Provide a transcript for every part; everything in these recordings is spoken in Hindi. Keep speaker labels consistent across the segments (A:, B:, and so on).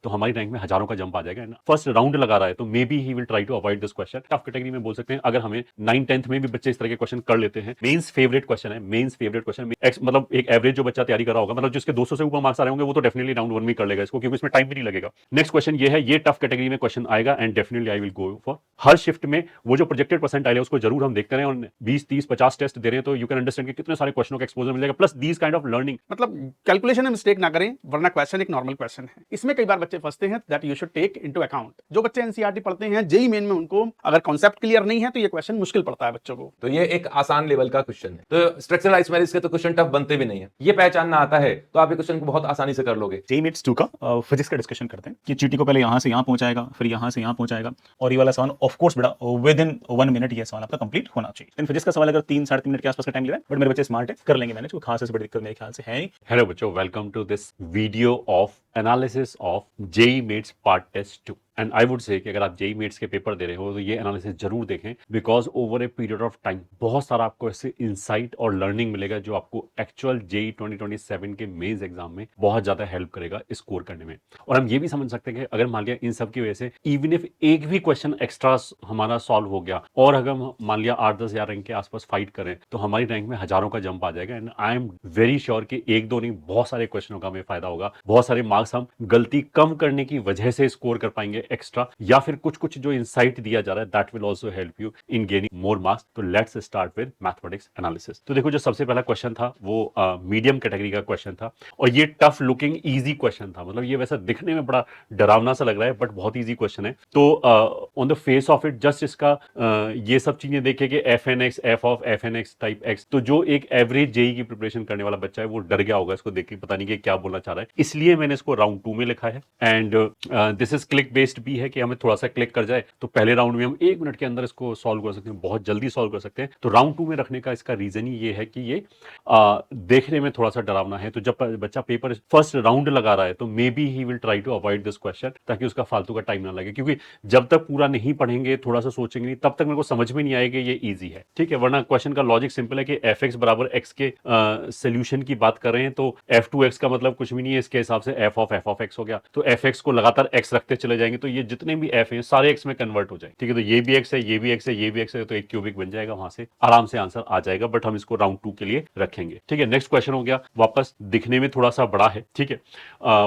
A: तो हमारी रैंक में हजारों का जंप आ जाएगा। फर्स्ट राउंड लगा रहा है तो may be he will try to avoid this question. Tough category में बोल सकते हैं, अगर हमें 9th-10th में भी बच्चे इस तरह के क्वेश्चन कर लेते हैं। मेंस फेवरेट क्वेश्चन है, मेंस फेवरेट क्वेश्चन। मतलब एक एवरेज जो बच्चा तैयारी कर रहा होगा, मतलब जिसके 200 से ऊपर मार्क्स आ रहे होंगे, वो तो डेफिनेटली राउंड 1 में कर लेगा इसको, क्योंकि इसमें टाइम भी नहीं लगेगा। नेक्स्ट क्वेश्चन ये है, ये टफ कैटेगरी में क्वेश्चन आएगा and definitely I will go for. Her shift में वो जो प्रोजेक्टेड परसेंटाइल है उसको जरूर हम देखते रहे, और 20, 30, 50 टेस्ट दे रहे हैं, तो यू कैन अंडरस्टैंड कि कितने सारे क्वेश्चनों का एक्सपोजर मिलेगा, plus these kind of learning.
B: मतलब कैलकुलेशन में मिस्टेक ना करें, वरना क्वेश्चन एक नॉर्मल क्वेश्चन है। इसमें कई बार बच्चे फंसते हैं, that you should take into account. जो बच्चे एनसीईआरटी पढ़ते हैं, जेईई मेन में उनको अगर कॉन्सेप्ट क्लियर नहीं है तो ये क्वेश्चन मुश्किल पड़ता है बच्चों को।
C: तो ये एक आसान लेवल का क्वेश्चन है, तो स्ट्रक्चरल आइसोमेरिक्स के तो क्वेश्चन टफ बनते भी नहीं है। ये पहचानना आता है तो आप ये क्वेश्चन को बहुत आसानी से कर लोगे।
D: जेईई मेट्स 2 का फिजिक्स का डिस्कशन करते हैं कि चीटी को पहले यहाँ से यहाँ पहुंचाएगा, फिर यहाँ से यहाँ पहुंचाएगा, और ये वाला सवाल ऑफ कोर्स बेटा विद इन 1 मिनट ये सवाल आपका कंप्लीट होना चाहिए। लेकिन फिजिक्स का सवाल अगर 3-3.5 मिनट के आसपास का टाइम ले रहा है, बट मेरे बच्चे स्मार्ट है, कर लेंगे मैनेज, कोई खास ऐसी बड़ी दिक्कत मेरे ख्याल से है नहीं।
A: हेलो बच्चों, welcome to this video of analysis of JEE maths part test 2। And I would say कि अगर आप जेईई मेट्स के पेपर दे रहे हो तो ये एनालिसिस जरूर देखें, because over a period of time बहुत सारा आपको ऐसे इंसाइट और लर्निंग मिलेगा जो आपको एक्चुअल जेईई 2027 के मेंस एग्जाम में बहुत ज्यादा हेल्प करेगा स्कोर करने में। और हम ये भी समझ सकते हैं कि अगर मान लिया इन सब की वजह से इवन इफ एक भी क्वेश्चन एक्स्ट्रा हमारा सॉल्व हो गया, और अगर हम मान लिया 8-10 हजार रैंक के आसपास फाइट करें, तो हमारी रैंक में हजारों का जंप आ जाएगा। And I am very sure कि एक दो नहीं, बहुत सारे क्वेश्चनों का हमें फायदा होगा। बहुत सारे मार्क्स हम गलती कम करने की वजह से स्कोर कर पाएंगे एक्स्ट्रा, या फिर कुछ कुछ जो इंसाइट दिया जा रहा है that will also help you in gaining more marks. तो let's start with mathematics analysis. तो देखो, जो सबसे पहला क्वेश्चन था वो मीडियम कैटेगरी का क्वेश्चन था, और ये टफ लुकिंग इजी क्वेश्चन था। मतलब ये वैसा दिखने में बड़ा डरावना सा लग रहा है, बट बहुत इजी क्वेश्चन है। तो on the face of it just इसका ये सब चीजें देखे कि f n x, f of f n x type x, तो जो एक एवरेज जेई की प्रिपरेशन करने वाला बच्चा है वो डर गया होगा इसको देख के, पता नहीं कि क्या बोलना चाह रहा है, इसलिए मैंने इसको राउंड 2 में लिखा है। And this is click based भी है कि हमें थोड़ा सा क्लिक कर जाए तो पहले राउंड में हम 1 मिनट के अंदर इसको सॉल्व कर सकते हैं, बहुत जल्दी सॉल्व कर सकते हैं। तो राउंड 2 में रखने का इसका रीजन ही ये है कि ये देखने में थोड़ा सा डरावना है। तो जब बच्चा पेपर फर्स्ट राउंड लगा रहा है तो may be he will try to avoid this question, ताकि उसका फालतू का टाइम ना लगे, क्योंकि जब तक पूरा नहीं पढ़ेंगे, थोड़ा सा सोचेंगे नहीं, तब तक मेरे को समझ में नहीं आएगा ये ईजी है, ठीक है। वरना क्वेश्चन का लॉजिक सिंपल है कि एफ एक्स बराबर एक्स के सोल्यूशन की बात कर रहे हैं, तो एफ टू एक्स का मतलब कुछ भी नहीं है, इसके हिसाब से एफ ऑफ एक्स हो गया। तो एफ एक्स को लगातार एक्स रखते चले जाएंगे तो ये जितने भी एफ हैं सारे एक्स में कन्वर्ट हो जाए, ठीक है। तो ये भी एक्स है, ये भी एक्स है, ये भी एक्स है, तो एक क्यूबिक बन जाएगा, वहां से आराम से आंसर आ जाएगा। बट हम इसको राउंड 2 के लिए रखेंगे, ठीक है। नेक्स्ट क्वेश्चन हो गया, वापस दिखने में थोड़ा सा बड़ा है, ठीक है,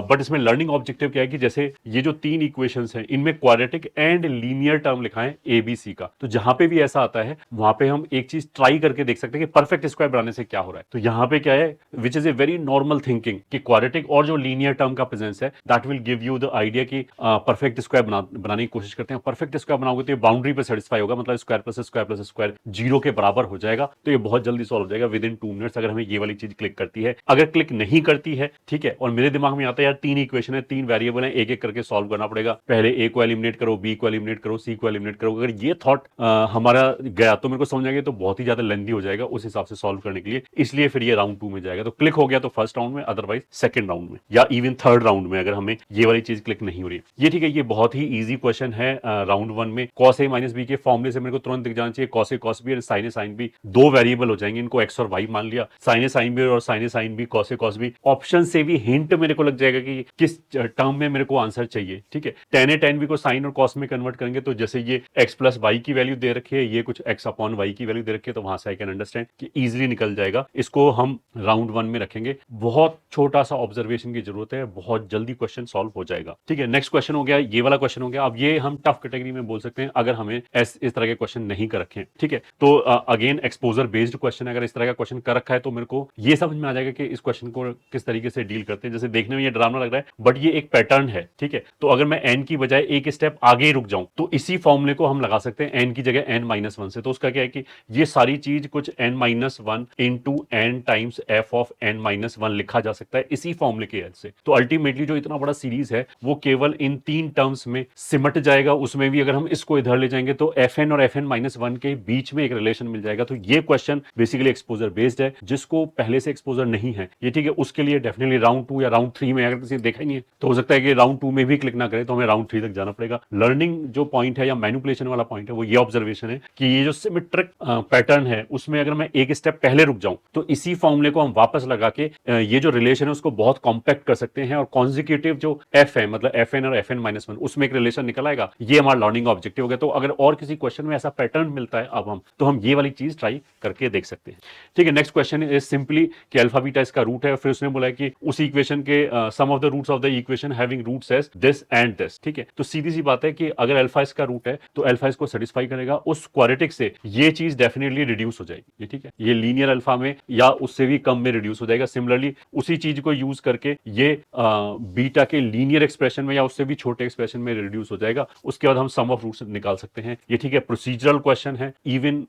A: बट इसमें लर्निंग ऑब्जेक्टिव क्या है कि जैसे ये जो 3 इक्वेशंस हैं, इनमें क्वाड्रेटिक एंड लीनियर टर्म लिखा है ए बी सी का। तो जहां पे भी ऐसा आता है वहां पे हम एक चीज ट्राई करके देख सकते हैं कि परफेक्ट स्क्वायर बनाने से क्या हो रहा है। तो यहाँ पे क्या है, which is a very normal thinking, कि क्वाड्रेटिक और जो लीनियर टर्म का प्रेजेंस है that will give you the idea कि परफेक्ट स्क्वायर बनाने की कोशिश करते हैं। परफेक्ट स्क्वायर बनाओगे तो ये बाउंड्री पे सेटिस्फाई होगा, मतलब स्क्वायर प्लस स्क्वायर 0 के बराबर हो जाएगा। तो ये बहुत जल्दी सॉल्व हो जाएगा विद इन 2 मिनट्स, अगर हमें ये वाली चीज क्लिक करती है। अगर क्लिक नहीं करती है, ठीक है, और मेरे दिमाग में आता है यार 3 इक्वेशन है, 3 वेरिएबल है, एक एक करके सॉल्व करना पड़ेगा, पहले ए को एलिमिनेट करो, बी को एलिमिनेट करो, सी को एलिमिनेट करो, अगर ये थॉट हमारा गया तो मेरे को समझ आएगा तो बहुत ही ज्यादा लेंथी हो जाएगा उस हिसाब से सॉल्व करने के लिए, इसलिए फिर ये राउंड 2 में जाएगा। तो क्लिक हो गया तो फर्स्ट राउंड में, अदरवाइज सेकंड राउंड में, या इवन थर्ड राउंड में, अगर हमें ये वाली चीज क्लिक नहीं हो रही। ये ठीक है, ये बहुत ही इजी क्वेश्चन है। राउंड 1 में cos a माइनस बी के फॉर्मूले से मेरे को तुरंत दिख जाना चाहिए cos a cos b और sin a sin b 2 variable हो जाएंगे, इनको x और y मान लिया, sin a sin b और sin a sin b cos a cos b। Option से भी हिंट मेरे को लग जाएगा कि किस टर्म में मेरे को आंसर चाहिए, ठीक है। tan a tan b को sin और cos में कन्वर्ट करेंगे तो जैसे ये x प्लस y की वैल्यू दे रखी है, ये कुछ x अपॉन y की वैल्यू दे रखी है, तो वहां से आई कैन अंडरस्टैंड कि इजीली निकल जाएगा। इसको हम राउंड 1 में रखेंगे, बहुत छोटा सा ऑब्जर्वेशन की जरूरत है, बहुत जल्दी क्वेश्चन सॉल्व हो जाएगा, ठीक है। नेक्स्ट क्वेश्चन हो गया, ये वाला क्वेश्चन हो गया। अब ये हम टफ कैटेगरी में बोल सकते हैं अगर हमें इस तरह के क्वेश्चन नहीं कर रखे, ठीक है। तो अगेन एक्सपोजर बेस्ड क्वेश्चन, अगर इस तरह का क्वेश्चन कर रखा है तो मेरे को ये समझ में आ जाएगा कि इस क्वेश्चन को किस तरीके से डील करते हैं। जैसे देखने में ये डरावना लग रहा है, बट ये एक पैटर्न है, ठीक है। तो अगर मैं n की बजाय एक स्टेप आगे रुक जाऊं तो इसी फॉर्मूले को हम लगा सकते हैं n की जगह n-1 से। तो उसका क्या है कि ये सारी चीज कुछ n-1 into n times f of n-1 लिखा जा सकता है इसी फॉर्मूले के हेल्प से। तो अल्टीमेटली जो इतना बड़ा सीरीज है वो केवल इन 3 टर्म टर्म्स में सिमट जाएगा, उसमें भी अगर हम इसको इधर ले जाएंगे तो fn और fn-1 के बीच में एक रिलेशन मिल जाएगा। तो ये क्वेश्चन बेसिकली एक्सपोजर बेस्ड है, जिसको पहले से एक्सपोजर नहीं है ये ठीक है, उसके लिए डेफिनेटली राउंड 2 या राउंड 3 में, अगर किसी ने देखा ही नहीं है तो हो सकता है कि राउंड 2 में भी क्लिक ना करे, तो हमें राउंड 3 तक जाना पड़ेगा। लर्निंग जो पॉइंट है या मैनिपुलेशन वाला पॉइंट है वो ये ऑब्जर्वेशन है कि ये जो सिमेट्रिक पैटर्न है उसमें अगर मैं एक स्टेप पहले रुक जाऊं तो इसी फॉर्मूले को हम वापस लगा के ये जो रिलेशन है उसको बहुत कॉम्पैक्ट कर सकते हैं, और कॉन्जिक्यूटिव जो f है मतलब fn और fn-1 उसमें एक रिलेशन निकल आएगा। ये हमारा लर्निंग ऑब्जेक्टिव हो गया। तो अगर और किसी क्वेश्चन में ऐसा पैटर्न मिलता है अब हम ये वाली चीज ट्राई करके देख सकते हैं। ठीक है, नेक्स्ट क्वेश्चन इज सिंपली कि अल्फा बीटा इसका रूट है, फिर उसने बोला है कि उस इक्वेशन के sum of the roots of the equation having roots as this and this. ठीक है, तो सीधी सी बात है कि अगर अल्फा इसका रूट है तो अल्फा इसको सेटिस्फाई करेगा, उस क्वाड्रेटिक से ये चीज डेफिनेटली रिड्यूस हो जाएगी। ठीक है, ये लीनियर अल्फा में या उससे भी कम में रिड्यूस हो जाएगा। सिमिलरली उसी चीज को यूज करके ये बीटा के लीनियर एक्सप्रेशन में या उससे भी छोटे एक्सप्रेशन में रिड्यूस हो जाएगा। उसके बाद हम सम ऑफ रूट्स निकाल सकते हैं। ये ठीक है, प्रोसीजरल क्वेश्चन है। इवन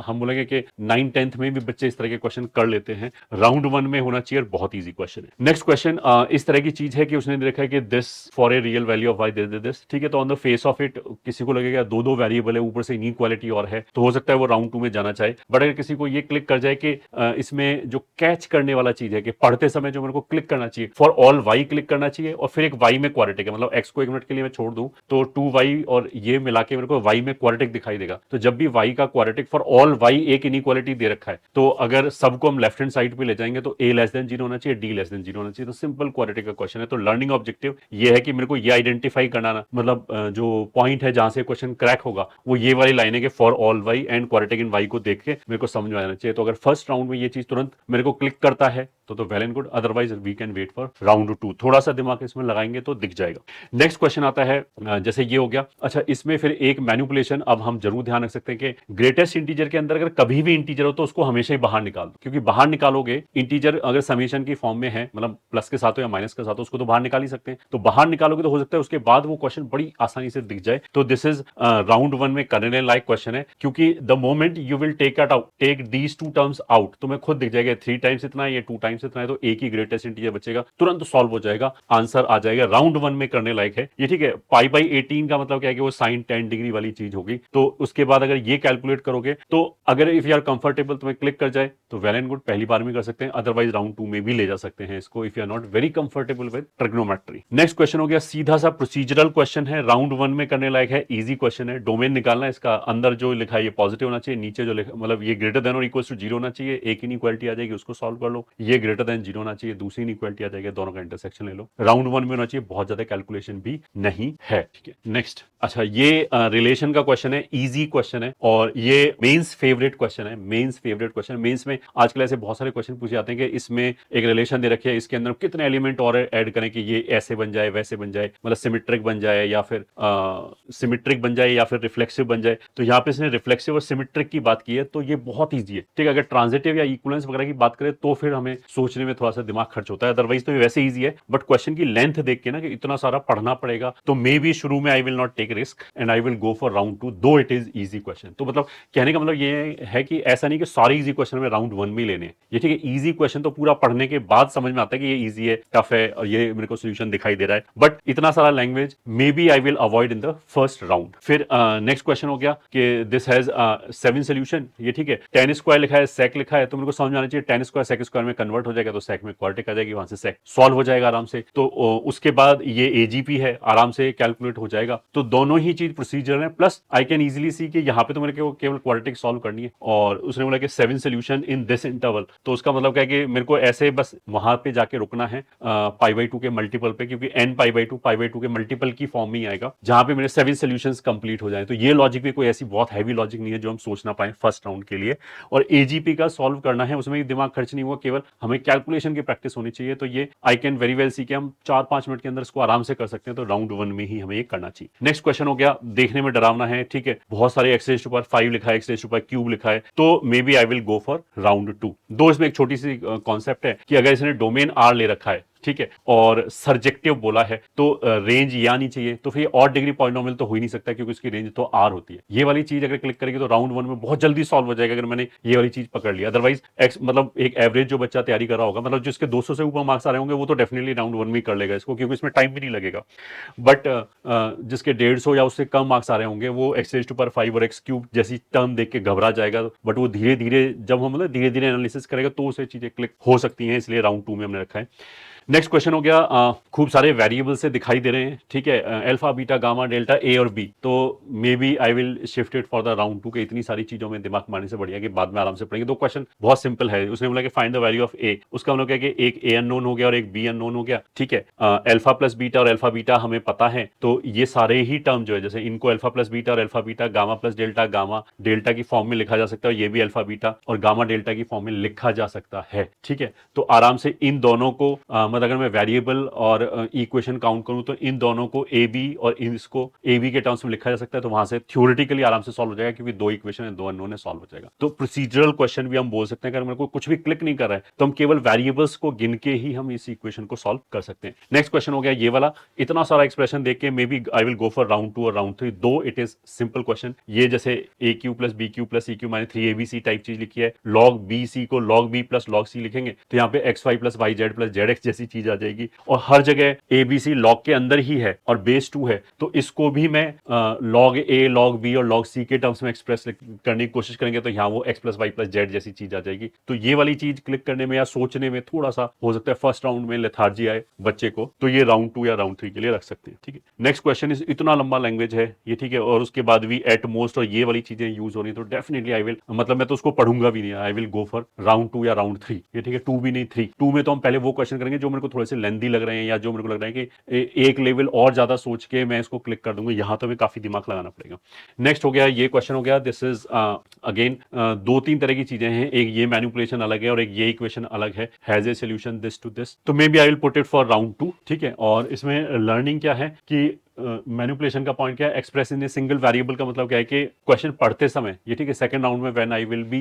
A: हम बोलेंगे कि 9th-10th में भी बच्चे इस तरह के क्वेश्चन कर लेते हैं। राउंड 1 में होना चाहिए, बहुत इजी क्वेश्चन है। नेक्स्ट क्वेश्चन इस तरह की चीज है कि उसने देखा है कि this for a real value of why this. ठीक है, तो on the face of it किसी को लगेगा दो वेरिएबल है, ऊपर से इनइक्वालिटी और है, तो हो सकता है वो राउंड 2 में जाना चाहे। बट अगर किसी को ये क्लिक कर जाए कि इसमें जो कैच करने वाला चीज है कि पढ़ते समय जो मेरे को क्लिक करना चाहिए, फॉर ऑल वाई क्लिक करना चाहिए और फिर एक वाई में क्वाड्रेटिक है, मतलब एक्स को 1 मिनट के लिए मैं छोड़ दूं तो 2y और ये मिला के मेरे को वाई में क्वाड्रेटिक दिखाई देगा। तो जब भी वाई का क्वाड्रेटिक फॉर ऑल वाई एक इनइक्वालिटी दे रखा है, तो अगर सबको हम लेफ्ट हैंड साइड पे ले जाएंगे तो a लेस देन 0 होना चाहिए, d लेस देन 0 होना चाहिए। तो सिंपल क्वाड्रेटिक का क्वेश्चन है। तो लर्निंग ऑब्जेक्टिव ये है कि मेरे को ये आइडेंटिफाई करना ना, मतलब जो पॉइंट है जहां से क्वेश्चन क्रैक होगा वो ये वाली लाइन है कि for all y and quadratic in y को देख के मेरे को समझ में आना चाहिए। तो अगर फर्स्ट राउंड में ये चीज तुरंत मेरे को क्लिक करता है तो well and good, otherwise we can wait for round 2। थोड़ा सा दिमाग इसमें लगाएंगे तो दिख जाएगा। नेक्स्ट क्वेश्चन आता है जैसे ये हो गया। अच्छा, इसमें फिर एक मैनिपुलेशन अब हम जरूर ध्यान रख सकते हैं कि ग्रेटेस्ट इंटीजर के अंदर अगर कभी भी इंटीजर हो तो उसको हमेशा ही बाहर निकाल दो, क्योंकि बाहर निकालोगे इंटीजर अगर समेशन की फॉर्म में है, मतलब प्लस के साथ हो या माइनस के साथ हो, उसको तो बाहर निकाल ही सकते हैं। तो बाहर निकालोगे तो हो सकता है उसके बाद वो क्वेश्चन बड़ी आसानी से दिख जाए। तो दिस इज राउंड 1 में करने लायक क्वेश्चन है, क्योंकि the moment you will take these 2 terms out, तुम्हें खुद दिख जाएगा 3 टाइम्स इतना है, ये 2 टाइम्स इतना है, तो एक ही ग्रेटेस्ट इंटीजर बचेगा, तुरंत सॉल्व हो जाएगा, आंसर आ जाएगा। राउंड 1 में करने लायक है ये। ठीक है, π/18 का मतलब क्या है कि वो sin 10 डिग्री वाली चीज होगी। तो उसके बाद अगर ये कैलकुलेट करोगे तो अगर इफ यू आर कंफर्टेबल तुम्हें क्लिक कर जाए तो वेल एंड गुड, पहली बार में कर सकते हैं, अदरवाइज राउंड 2 में भी ले जा सकते हैं इसको if you are not very comfortable with trigonometry. Next question हो गया सीधा सा प्रोसीजरल क्वेश्चन है, राउंड 1 में करने लायक है, इजी क्वेश्चन है। डोमेन निकालना है, इसका अंदर जो लिखा है ये पॉजिटिव होना चाहिए, नीचे जो लिखा मतलब ये ग्रेटर देन और इक्वल टू 0 होना चाहिए, एक इनइक्वालिटी आ जाएगी उसको सॉल्व कर लो, ये ग्रेटर देन 0 होना चाहिए, दूसरी इनइक्वालिटी आ जाएगी, दोनों का इंटरसेक्शन ले लो। राउंड 1 में होना चाहिए, बहुत ज्यादा कैलकुलेशन भी नहीं है। ठीक है, नेक्स्ट। अच्छा, ये रिलेशन का क्वेश्चन है, इजी क्वेश्चन है और ये मेंस फेवरेट क्वेश्चन है। मेंस फेवरेट क्वेश्चन, मेंस में आजकल ऐसे बहुत सारे क्वेश्चन पूछे जाते हैं कि इसमें एक रिलेशन दे रखे है, इसके अंदर कितने एलिमेंट और ऐड करें कि ये ऐसे बन जाए वैसे बन जाए, मतलब सिमेट्रिक बन जाए या फिर सिमेट्रिक बन जाए या फिर रिफ्लेक्सिव बन जाए। तो यहाँ पे इसने रिफ्लेक्सिव और सिमेट्रिक की बात की है, तो ये बहुत ईजी है। ठीक है, अगर ट्रांजिटिव या इक्विवेलेंस वगैरह की बात करें तो फिर हमें सोचने में थोड़ा सा दिमाग खर्च होता है, अदरवाइज तो ये वैसे ईजी है। बट क्वेश्चन की लेंथ देख के ना कि इतना सारा पढ़ना पड़ेगा, तो मे बी शुरू में I will not take risk and I will go for round 2 do it is easy question. तो मतलब कहने का मतलब ये है कि ऐसा नहीं कि सारे इजी क्वेश्चन में राउंड 1 में लेने हैं। ये ठीक है, इजी क्वेश्चन तो पूरा पढ़ने के बाद समझ में आता है कि ये इजी है, टफ है और ये मेरे को सोल्यूशन दिखाई दे रहा है, बट इतना सारा language may be I will avoid in the first round. फिर नेक्स्ट क्वेश्चन हो गया कि दिस हैज 7 सोल्यूशन। ये ठीक है, tan स्क्वायर लिखा है, sec लिखा है, तो मेरे को समझ आना चाहिए tan स्क्वायर sec स्क्वायर में कन्वर्ट हो जाएगा, तो sec में क्वाड्रेटिक आ जाएगी, वहां से sec सॉल्व हो जाएगा आराम से। तो उसके बाद ये AGP है, आराम से कैलकुलेट हो जाएगा। तो दोनों ही चीज प्रोसीजर है, प्लस आई कैन इजीली सी कि यहाँ पे तो मेरे को केवल क्वाड्रेटिक सॉल्व करनी है। और उसने बोला कि 7 सोल्यूशन इन दिस इंटरवल, तो उसका मतलब क्या है कि मेरे को ऐसे बस वहां पे जाके रुकना है π/2 के मल्टीपल पे, क्योंकि n π/2 के मल्टीपल की फॉर्म में ही आएगा, जहां पे मेरे 7 सोल्यूशंस कंप्लीट हो जाए। तो ये लॉजिक भी कोई ऐसी बहुत हैवी लॉजिक नहीं है जो हम सोचना पाए फर्स्ट राउंड के लिए। और AGP का सॉल्व करना है, उसमें भी दिमाग खर्च नहीं हुआ, केवल हमें कैलकुलेशन की प्रैक्टिस होनी चाहिए। तो ये आई कैन वेरी वेल सी कि हम 4-5 मिनट के अंदर इसको आराम से कर सकते हैं। तो राउंड 1 में ही हमें ये करना चाहिए। नेक्स्ट क्वेश्चन हो गया, देखने में डरावना है, ठीक है, बहुत सारे x⁵5 लिखा है, x⁵³ लिखा है, तो may be I will go for round 2। दो इसमें एक छोटी सी कॉन्सेप्ट है कि अगर इसने डोमेन R ले रखा है ठीक है, और सर्जेक्टिव बोला है तो रेंज ये आनी चाहिए, तो फिर और डिग्री पॉलिनोमियल तो हो ही नहीं सकता क्योंकि उसकी रेंज तो आर होती है। ये वाली चीज अगर क्लिक करेंगे तो राउंड 1 में बहुत जल्दी सॉल्व हो जाएगा अगर मैंने ये वाली चीज पकड़ लिया। अदरवाइज एक्स मतलब एक एवरेज जो बच्चा तैयारी कर रहा होगा, मतलब जिसके 200 से ऊपर मार्क्स आ रहे होंगे वो तो डेफिनेटली राउंड 1 में कर लेगा इसको, क्योंकि इसमें टाइम भी नहीं लगेगा। बट जिसके 150 या उससे कम मार्क्स आ रहे होंगे वो एक्स रेज टू पावर 5 और एक्स क्यूब जैसी टर्म देख के घबरा जाएगा। बट वो धीरे धीरे जब हम मतलब धीरे धीरे एनालिसिस करेगा तो उसे चीजें क्लिक हो सकती हैं, इसलिए राउंड 2 में हमने रखा है। नेक्स्ट क्वेश्चन हो गया, खूब सारे वेरिएबल से दिखाई दे रहे हैं, ठीक है, alpha beta gamma delta A और बी, तो may be I will shift it for the round 2 के इतनी सारी चीजों में दिमाग मारने से बढ़िया कि बाद में आराम से पढ़ेंगे। दो क्वेश्चन बहुत सिंपल है, उसने बोला कि फाइंड द वैल्यू ऑफ ए, उसका मतलब क्या है कि एक ए अननोन हो गया और एक बी अननोन हो गया, ठीक है। अल्फा प्लस बीटा और अल्फा बीटा हमें पता है, तो ये सारे ही टर्म जो है जैसे इनको अल्फा प्लस बीटा और alpha beta gamma plus delta gamma delta की फॉर्म में लिखा जा सकता है, ये भी अल्फा बीटा और गामा डेल्टा की फॉर्म में लिखा जा सकता है, ठीक है। तो आराम से इन दोनों को मतलब अगर मैं वेरिएबल और इक्वेशन काउंट करूं तो इन दोनों को ए बी और इसको ए बी के टर्म्स में लिखा जा सकता है, तो वहां से थ्योरेटिकली आराम से सॉल्व हो जाएगा क्योंकि दो इक्वेशन है, दो अननोन है, सॉल्व हो जाएगा। तो प्रोसीजरल क्वेश्चन भी हम बोल सकते हैं, अगर मेरे को कुछ भी क्लिक नहीं कर रहा है तो हम केवल वेरिएबल्स को गिन के ही हम इस इक्वेशन को सॉल्व कर सकते हैं। नेक्स्ट क्वेश्चन हो गया ये वाला, इतना सारा एक्सप्रेशन देख के may be I will go for round 2 और राउंड 3, दो इट इज सिंपल क्वेश्चन। ये जैसे A cube plus B cube plus C cube minus 3abc type चीज लिखी है, लॉग बी सी को log B plus log C लिखेंगे तो यहाँ पे X Y plus Y Z plus Z X जैसी चीज आ जाएगी, और हर जगह एबीसी लॉग के अंदर ही है और बेस 2 है, तो इसको भी मैं लॉग ए लॉग बी और लॉग सी के टर्म्स में एक्सप्रेस करने की कोशिश करेंगे तो यहाँ वो x plus y plus z जैसी चीज आ जाएगी। तो ये वाली चीज क्लिक करने में या सोचने में थोड़ा सा हो सकता है फर्स्ट राउंड में लेथार्जी आए बच्चे को, तो ये राउंड 2 या राउंड 3 के लिए रख सकते हैं, ठीक है। नेक्स्ट क्वेश्चन इज, इतना लंबा लैंग्वेज है ये, ठीक है, और उसके बाद भी एट मोस्ट और ये वाली चीजें यूज हो रही है, तो डेफिनेटली आई विल मतलब मैं तो उसको पढ़ूंगा भी नहीं, आई विल गो फॉर राउंड 2 या राउंड 3, ये ठीक है। 2 भी नहीं 3, 2 में तो हम पहले वो क्वेश्चन करेंगे जो मेरे को थोड़े से लेंथी लग रहे हैं या जो मेरे को लग रहा है कि एक लेवल और ज्यादा सोच के मैं इसको क्लिक कर दूंगा, यहां तो हमें काफी दिमाग लगाना पड़ेगा। नेक्स्ट हो गया ये क्वेश्चन हो गया, दिस इज अगेन 2-3 तरह की चीजें हैं, एक ये मैनिपुलेशन अलग है और एक ये इक्वेशन अलग है, has a solution this to this, तो may be I will put it for round 2, ठीक है। और इसमें लर्निंग क्या है कि मैनिपुलेशन का पॉइंट क्या है, express in a single variable का मतलब क्या है कि क्वेश्चन पढ़ते समय ये ठीक है, सेकंड राउंड में when I will be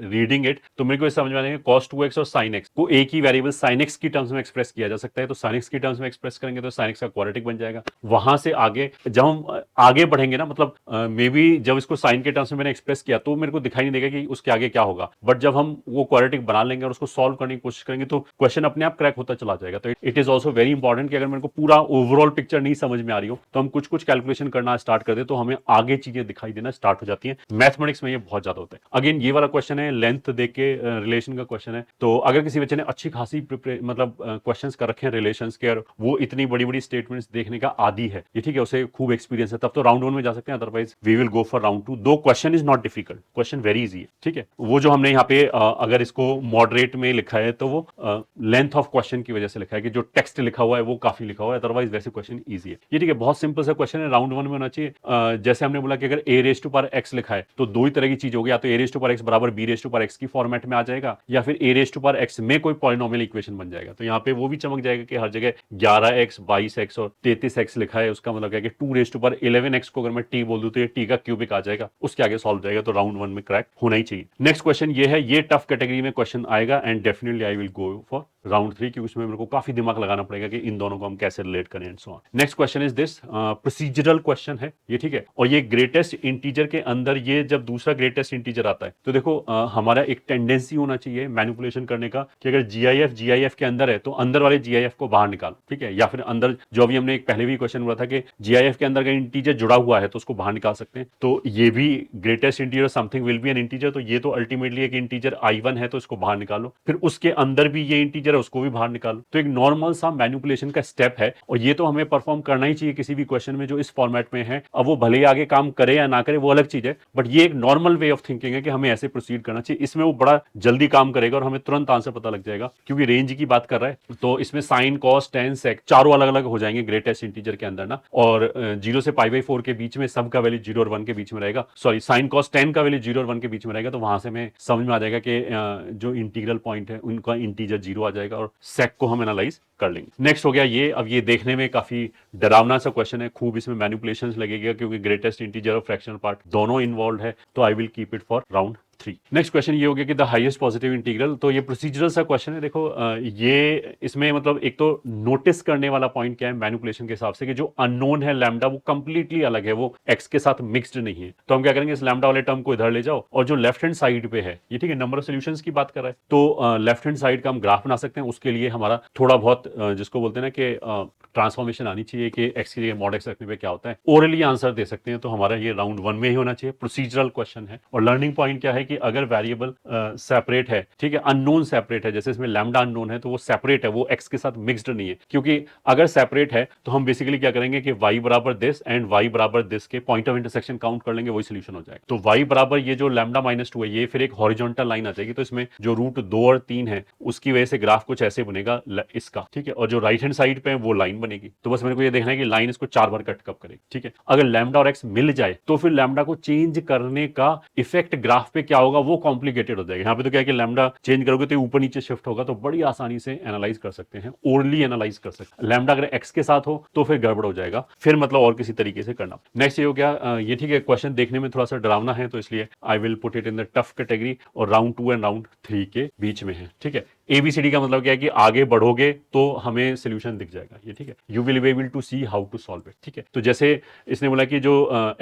A: reading it तो मेरे को समझ में आएगा cos 2x और sin x को एक ही वेरिएबल sin x की टर्म्स में एक्सप्रेस किया जा सकता है, तो sin x की टर्म्स में एक्सप्रेस करेंगे तो sin x का क्वाड्रेटिक बन जाएगा। वहां से आगे जब हम आगे बढ़ेंगे ना, मतलब मे बी जब इसको साइन के टर्म्स में मैंने एक्सप्रेस किया तो मेरे को दिखाई नहीं देगा कि उसके आगे क्या होगा, बट जब हम वो क्वाड्रेटिक बना लेंगे और उसको सॉल्व करने की कोशिश करेंगे तो क्वेश्चन अपने आप क्रैक होता चला जाएगा। तो it is also very important कि अगर मेरे को पूरा ओवरऑल पिक्चर नहीं समझ में आ रही हो तो हम कुछ कुछ कैलकुलेशन करना स्टार्ट कर दे तो हमें आगे चीजें दिखाई देना स्टार्ट हो जाती हैं। मैथमेटिक्स में ये बहुत ज्यादा होता है। अगेन ये वाला क्वेश्चन है, लेंथ देख के रिलेशन का क्वेश्चन है, तो अगर किसी बच्चे ने अच्छी खासी मतलब क्वेश्चंस कर रखे हैं रिलेशंस के और वो इतनी बड़ी बड़ी स्टेटमेंट्स देखने का आदी है, ये ठीक है, उसे खूब एक्सपीरियंस है, तब तो राउंड 1 में जा सकते हैं, otherwise we will go for round 2। दो question is not difficult, question very easy है, ठीक है। वो जो हमने यहाँ पे अगर इसको मॉडरेट में लिखा है तो वो लेंथ ऑफ क्वेश्चन की वजह से लिखा है कि जो टेक्स्ट लिखा हुआ है वो काफी लिखा हुआ है, अदरवाइज वैसे क्वेश्चन ईजी है, ये ठीक है। बहुत सिंपल सा क्वेश्चन है, राउंड 1 में होना चाहिए। जैसे हमने बोला कि अगर a raise to power x लिखा है तो दो ही तरह की चीज होगी, या तो a raise to power x बराबर b raise to power x की फॉर्मेट में आ जाएगा या फिर a raise to power x में कोई पॉलिनोमियल इक्वेशन बन जाएगा। तो यहाँ पे वो भी चमक जाएगा कि हर जगह 11x 22x और 33x लिखा है, उसका मतलब क्या है कि 2 रेज टू पावर 11x को अगर मैं t बोल दूं तो ये t का क्यूबिक आ जाएगा, उसके आगे सॉल्व जाएगा, तो राउंड 1 में क्रैक होना ही चाहिए। नेक्स्ट क्वेश्चन ये है, ये टफ कैटेगरी में क्वेश्चन आएगा and definitely I will go for round 3 क्योंकि उसमें मेरे को काफी दिमाग लगाना पड़ेगा कि इन दोनों को हम कैसे रिलेट करें and so on. Next question is this, procedural question है ये, ठीक है, और ये ग्रेटेस्ट इंटीजर के अंदर ये जब दूसरा ग्रेटेस्ट इंटीजर आता है तो देखो हमारा एक टेंडेंसी होना चाहिए मैनिपुलेशन करने का कि अगर जीआईएफ के अंदर है तो अंदर वाले जीआईएफ को बाहर निकालो, ठीक है, या फिर अंदर जो अभी हमने एक पहले भी क्वेश्चन हुआ था कि जीआईएफ के अंदर का इंटीजर जुड़ा हुआ है तो उसको बाहर निकाल सकते हैं, तो ये भी greatest integer something will be N integer, तो ये तो अल्टीमेटली एक इंटीजर i1 है तो इसको बाहर निकालो, फिर उसके अंदर भी ये इंटीजर है उसको भी बाहर निकालो, तो एक नॉर्मल सा मैनिपुलेशन का स्टेप है और ये तो हमें परफॉर्म करना ही चाहिए किसी भी क्वेश्चन में जो इस फॉर्मेट में है। अब वो भले ही आगे काम करे या ना करे वो अलग चीज है, बट ये एक नॉर्मल वे ऑफ थिंकिंग है कि हमें ऐसे प्रोसीड करना चाहिए। इसमें वो बड़ा जल्दी काम करेगा और हमें तुरंत आंसर पता लग जाएगा क्योंकि रेंज की बात कर रहा है, तो इसमें साइन कॉस टेन सेक चारों अलग अलग हो जाएंगे ग्रेटेस्ट इंटीजर के अंदर ना, और 0 से π/4 के बीच में सब का वैल्यू 0 और 1 के बीच में रहेगा, सॉरी साइन कॉस 10 का वैल्यू 0 और 1 के बीच में रहेगा, तो वहां से हमें समझ में आ जाएगा कि जो इंटीग्रल पॉइंट है उनका इंटीजर 0 आ जाएगा और सेक को हम एनालाइज कर लेंगे। नेक्स्ट हो गया ये, अब ये देखने में काफी डरावना सा क्वेश्चन है, खूब इसमें मैनिपुलेशंस लगेगा क्योंकि ग्रेटेस्ट इंटीजर और फ्रैक्शनल पार्ट दोनों इन्वॉल्व है, तो I will keep it for round 3। Next question ये हो गया कि द हाईएस्ट पॉजिटिव इंटीग्रल, तो ये प्रोसीजरल सा क्वेश्चन है। देखो ये इसमें मतलब एक तो नोटिस करने वाला पॉइंट क्या है मैनिपुलेशन के हिसाब से कि जो अननोन है लैम्डा वो कंप्लीटली अलग है, वो एक्स के साथ मिक्स्ड नहीं है। तो हम क्या करेंगे, इस लैम्डा वाले टर्म को इधर ले जाओ और जो लेफ्ट हैंड साइड पे है ये ठीक है नंबर ऑफ सॉल्यूशंस की बात कर रहा है, तो लेफ्ट हैंड साइड का हम ग्राफ बना सकते हैं। उसके लिए हमारा थोड़ा बहुत जिसको बोलते हैं ना कि ट्रांसफॉर्मेशन आनी चाहिए कि एक्स की जगह मॉड एक्स रखने पे क्या होता है, ओरली आंसर दे सकते हैं। तो हमारा ये राउंड 1 में ही होना चाहिए, प्रोसीजरल क्वेश्चन है। और लर्निंग पॉइंट क्या है कि अगर वेरिएबल सेपरेट है, ठीक है, अननोन सेपरेट है, जैसे इसमें लैम्डा अननोन है तो वो सेपरेट है, वो एक्स के साथ मिक्स्ड नहीं है। क्योंकि अगर सेपरेट है तो हम बेसिकली क्या करेंगे कि y बराबर दिस एंड y बराबर दिस के पॉइंट ऑफ इंटरसेक्शन काउंट कर लेंगे, वही सोल्यूशन हो जाएगा। तो y बराबर ये जो लैम्डा -2 है ये फिर एक हॉरिजॉन्टल लाइन आ जाएगी, तो इसमें जो रूट 2 और 3 है उसकी वजह से ग्राफ कुछ ऐसे बनेगा इसका, ठीक है। और जो राइट हैंड साइड पे है वो लाइन बनेगी। तो बस मेरे को ये देखना है कि लाइन इसको 4 बार कट कब करेगी, ठीक है। अगर लैम्डा और एक्स मिल जाए तो फिर लैम्डा को चेंज करने का इफेक्ट ग्राफ पे क्या होगा वो कॉम्प्लिकेटेड हो जाएगा। यहाँ पे तो क्या है कि लैम्डा चेंज करोगे तो ऊपर नीचे शिफ्ट होगा, तो बड़ी आसानी से एनालाइज कर सकते हैं, ओरली एनालाइज कर सकते हैं। लैम्डा अगर एक्स के साथ हो तो फिर गड़बड़ हो जाएगा, फिर मतलब और किसी तरीके से करना। नेक्स्ट ये हो गया ये ठीक है, क्वेश्चन देखने में थोड़ा सा डरावना है तो इसलिए आई will put it in the tough category और राउंड 2 एंड राउंड 3 के बीच में है, ठीक है। ABCD का मतलब क्या है कि आगे बढ़ोगे तो हमें सोल्यूशन दिख जाएगा, ये ठीक है। You will be able to see how to solve it, ठीक है। तो जैसे इसने बोला कि जो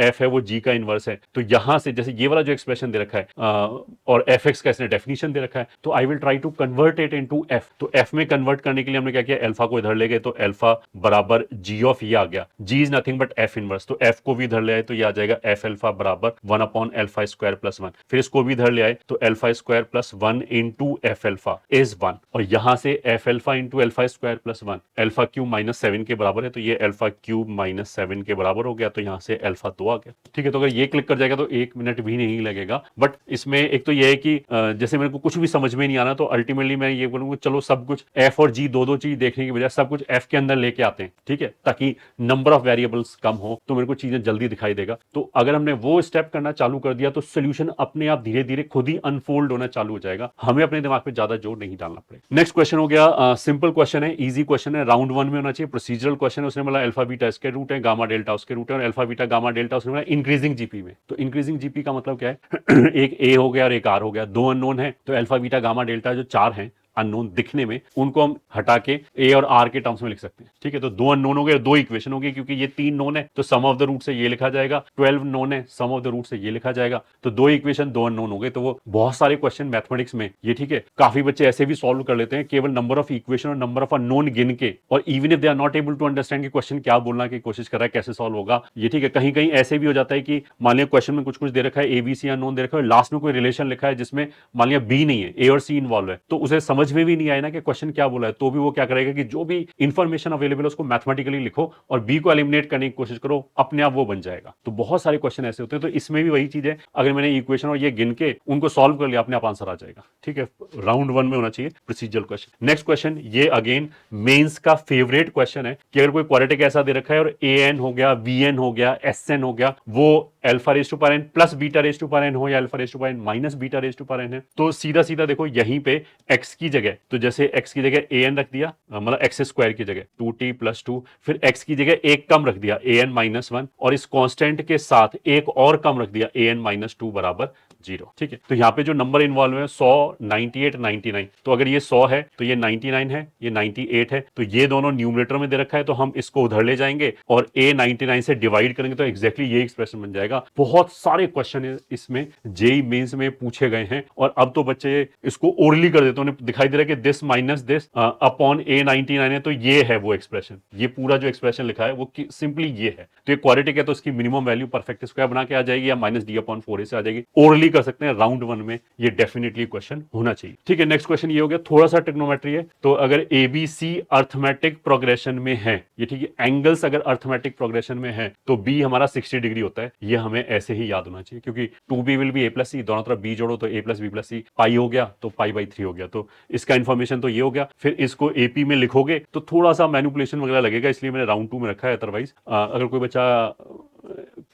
A: f है वो g का इनवर्स है, तो यहां से जैसे ये वाला जो एक्सप्रेशन दे रखा है और fx का इसने डेफिनेशन दे रखा है, तो I will try to convert it into f। तो f में कन्वर्ट करने के लिए हमने क्या किया, अल्फा को इधर ले गए तो अल्फा बराबर g ऑफ ये आ गया। g is nothing but f inverse, तो f को भी इधर ले आए तो ये आ जाएगा f अल्फा बराबर 1/अल्फा स्क्वायर प्लस 1। फिर इसको भी इधर ले आए तो alpha square plus 1 into f alpha is 1। और यहां से f alpha into alpha square plus 1 alpha cube -7 के बराबर है, तो ये अल्फा क्यूब -7 के बराबर हो गया, तो यहां से अल्फा 2 आ गया, ठीक है। तो अगर ये क्लिक कर जाएगा तो 1 मिनट भी नहीं लगेगा। बट इसमें एक तो ये है कि जैसे मेरे को कुछ भी समझ में नहीं आना तो अल्टीमेटली मैं ये बोलूंगा चलो सब कुछ f और g दो चीज देखने की बजाय सब कुछ f के अंदर लेके आते हैं, ठीक है, ताकि नंबर ऑफ वेरिएबल्स कम हो तो मेरे को चीजें जल्दी दिखाई देगा। तो अगर हमने वो स्टेप करना चालू कर दिया तो सोल्यूशन अपने आप धीरे धीरे खुद ही अनफोल्ड होना चालू हो जाएगा, हमें अपने दिमाग पे ज्यादा जोर नहीं डालना पड़ेगा। नेक्स्ट क्वेश्चन हो गया सिंपल क्वेश्चन है, इजी क्वेश्चन है, राउंड 1 में होना चाहिए, प्रोसीजरल क्वेश्चन है। उसने बोला अल्फा बीटा इसके रूट है, गामा डेल्टा उसके रूट है, और अल्फा बीटा गामा डेल्टा उसने बोला इंक्रीजिंग जीपी में। तो इंक्रीजिंग जीपी का मतलब क्या है एक ए हो गया और एक आर हो गया, दो अननोन है, तो अल्फा बीटा गामा डेल्टा जो 4 हैं अननोन दिखने में, उनको हम हटा के ए और आर के टर्म्स में लिख सकते हैं, ठीक है। तो दो अननोन हो गए, दो इक्वेशन हो गई, क्योंकि ये 3 नोन है तो सम ऑफ द रूट से ये लिखा जाएगा, 12 नोन है सम ऑफ द रूट से ये लिखा जाएगा, तो दो इक्वेशन दो अननोन हो गए। तो वो बहुत सारे क्वेश्चन मैथमेटिक्स में ये ठीक है काफी बच्चे ऐसे भी सॉल्व कर लेते हैं केवल नंबर ऑफ इक्वेशन और नंबर ऑफ अननोन गिन के, और even if they are not able to understand कि क्वेश्चन क्या बोलना की कोशिश कर रहा है, कैसे सॉल्व होगा, ये ठीक है। कहीं कहीं ऐसे भी हो जाता है कि मान लिया क्वेश्चन में कुछ दे रखा है, ABC अननोन दे रखा है, लास्ट में कोई रिलेशन लिखा है जिसमें मान लिया B नहीं है, A और C इन्वॉल्व है, तो उसे समझ में भी नहीं आया ना कि क्वेश्चन क्या बोला है, तो भी वो क्या करेगा कि जो भी इंफॉर्मेशन अवेलेबल है उसको मैथमेटिकली लिखो और बी को एलिमिनेट करने की कोशिश करो, अपने आप वो बन जाएगा। तो बहुत सारे क्वेश्चन ऐसे होते हैं, तो इसमें भी वही चीज है, अगर मैंने इक्वेशन और ये गिन के उनको सॉल्व कर लिया अपने आप आंसर आ जाएगा, ठीक है। राउंड 1 में होना चाहिए प्रोसीजरल क्वेश्चन। नेक्स्ट क्वेश्चन, ये अगेन मेंस का फेवरेट क्वेश्चन है कि अगर कोई क्वाड्रेटिक ऐसा दे रखा है और an हो गया, vn हो गया, sn हो गया, वो alpha raise to power n plus beta raise to power n हो या alpha raise to power n minus beta raise to power n है, तो सीधा सीधा देखो यहीं पे x की जगह, तो जैसे x की जगह an रख दिया, मतलब एक्स स्क्वायर की जगह 2t + 2, फिर x की जगह एक कम रख दिया an - 1, और इस कांस्टेंट के साथ एक और कम रख दिया an - 2 बराबर 0, ठीक है। तो यहाँ पे जो नंबर इन्वॉल्व है 100, 98, 99, तो अगर ये 100 है तो ये 99 है, ये 98 है, तो ये दोनों न्यूमरेटर में दे रखा है, तो हम इसको उधर ले जाएंगे और a 99 से डिवाइड करेंगे तो एग्जैक्टली ये एक्सप्रेशन बन जाएगा। बहुत सारे क्वेश्चन इसमें जेईई मेंस में पूछे गए हैं, और अब तो बच्चे इसको ओरली कर देते हैं, उन्हें दिखाई दे रहा है कि this minus this upon a 99 है, तो ये है वो एक्सप्रेशन, ये पूरा जो एक्सप्रेशन लिखा है वो सिंपली ये है। तो ये क्वाड्रेटिक है तो इसकी मिनिमम वैल्यू परफेक्ट स्क्वायर बना के आ जाएगी या -d/4a से आ जाएगी, ओरली कर सकते हैं। राउंड 1 में ये डेफिनेटली क्वेश्चन होना चाहिए, ठीक है। नेक्स्ट क्वेश्चन ये हो गया, थोड़ा सा ट्रिग्नोमेट्री है, तो अगर ABC अर्थमेटिक प्रोग्रेशन में है, ये ठीक है, एंगल्स अगर अर्थमेटिक प्रोग्रेशन में है तो B हमारा 60 डिग्री होता है, ये हमें ऐसे ही याद होना चाहिए, क्योंकि 2b will be a + c, दोनों तरफ b जोड़ो तो a + b + c, पाई हो गया तो π/3 हो गया, तो इसका इंफॉर्मेशन तो ये हो गया। फिर इसको AP में लिखोगे तो थोड़ा सा मैनिपुलेशन वगैरह लगेगा, इसलिए मैंने राउंड 2 में रखा है। अदरवाइज अगर कोई बच्चा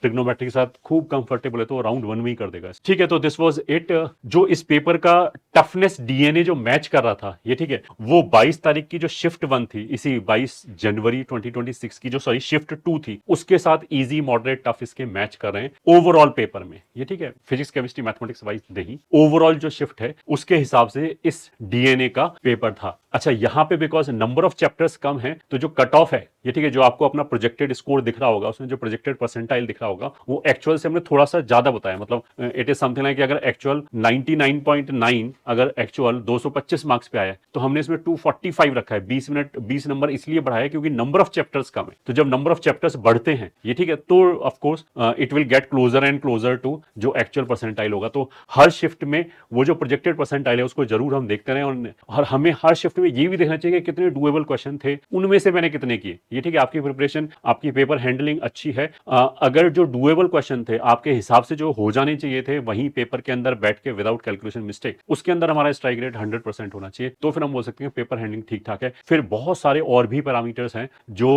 A: ट्रिग्नोमेट्री के साथ खूब कंफर्टेबल है तो राउंड 1 में ही कर देगा, ठीक है। तो दिस वाज इट। जो इस पेपर का टफनेस डीएनए जो मैच कर रहा था ये, ठीक है, वो 22 तारीख की जो शिफ्ट 1 थी, इसी 22 जनवरी 2026 की जो सॉरी शिफ्ट 2 थी, उसके साथ इजी मॉडरेट टफ इसके मैच कर रहे हैं ओवरऑल पेपर में, ये ठीक है, फिजिक्स केमिस्ट्री मैथमेटिक्स वाइज नहीं, ओवरऑल जो शिफ्ट है उसके हिसाब से इस डीएनए का पेपर था। अच्छा, यहां पे बिकॉज नंबर ऑफ चैप्टर्स कम है तो जो कट ऑफ है ये, ठीक है, जो आपको अपना प्रोजेक्टेड स्कोर दिख रहा होगा, उसमें जो प्रोजेक्टेड परसेंटाइल दिख रहा होगा वो एक्चुअल से हमने थोड़ा सा ज्यादा बताया, मतलब इट इज समथिंग लाइक अगर एक्चुअल 99.9 अगर एक्चुअल 225 मार्क्स पे आया तो हमने इसमें 245 रखा है, 20 नंबर इसलिए बढ़ाया क्योंकि नंबर ऑफ चैप्टर्स कम है। तो जब नंबर ऑफ चैप्टर्स बढ़ते हैं ये, ठीक है, तो of course it will get closer and closer to जो एक्चुअल परसेंटाइल होगा। तो हर शिफ्ट में वो जो प्रोजेक्टेड परसेंटाइल है उसको जरूर हम देखते रहे, और हमें हर शिफ्ट में ये भी देखना चाहिए कि कितने डुएबल क्वेश्चन थे, उनमें से मैंने कितने किए, ये ठीक है, आपकी प्रिपरेशन आपकी पेपर हैंडलिंग अच्छी है। अगर जो डुएबल क्वेश्चन थे आपके हिसाब से जो हो जाने चाहिए थे वहीं पेपर के अंदर बैठ के विदाउट कैलकुलेशन मिस्टेक, उसके अंदर हमारा स्ट्राइक रेट 100% होना चाहिए, तो फिर हम बोल सकते हैं पेपर हैंडलिंग ठीक ठाक है। फिर बहुत सारे और भी पैरामीटर्स हैं जो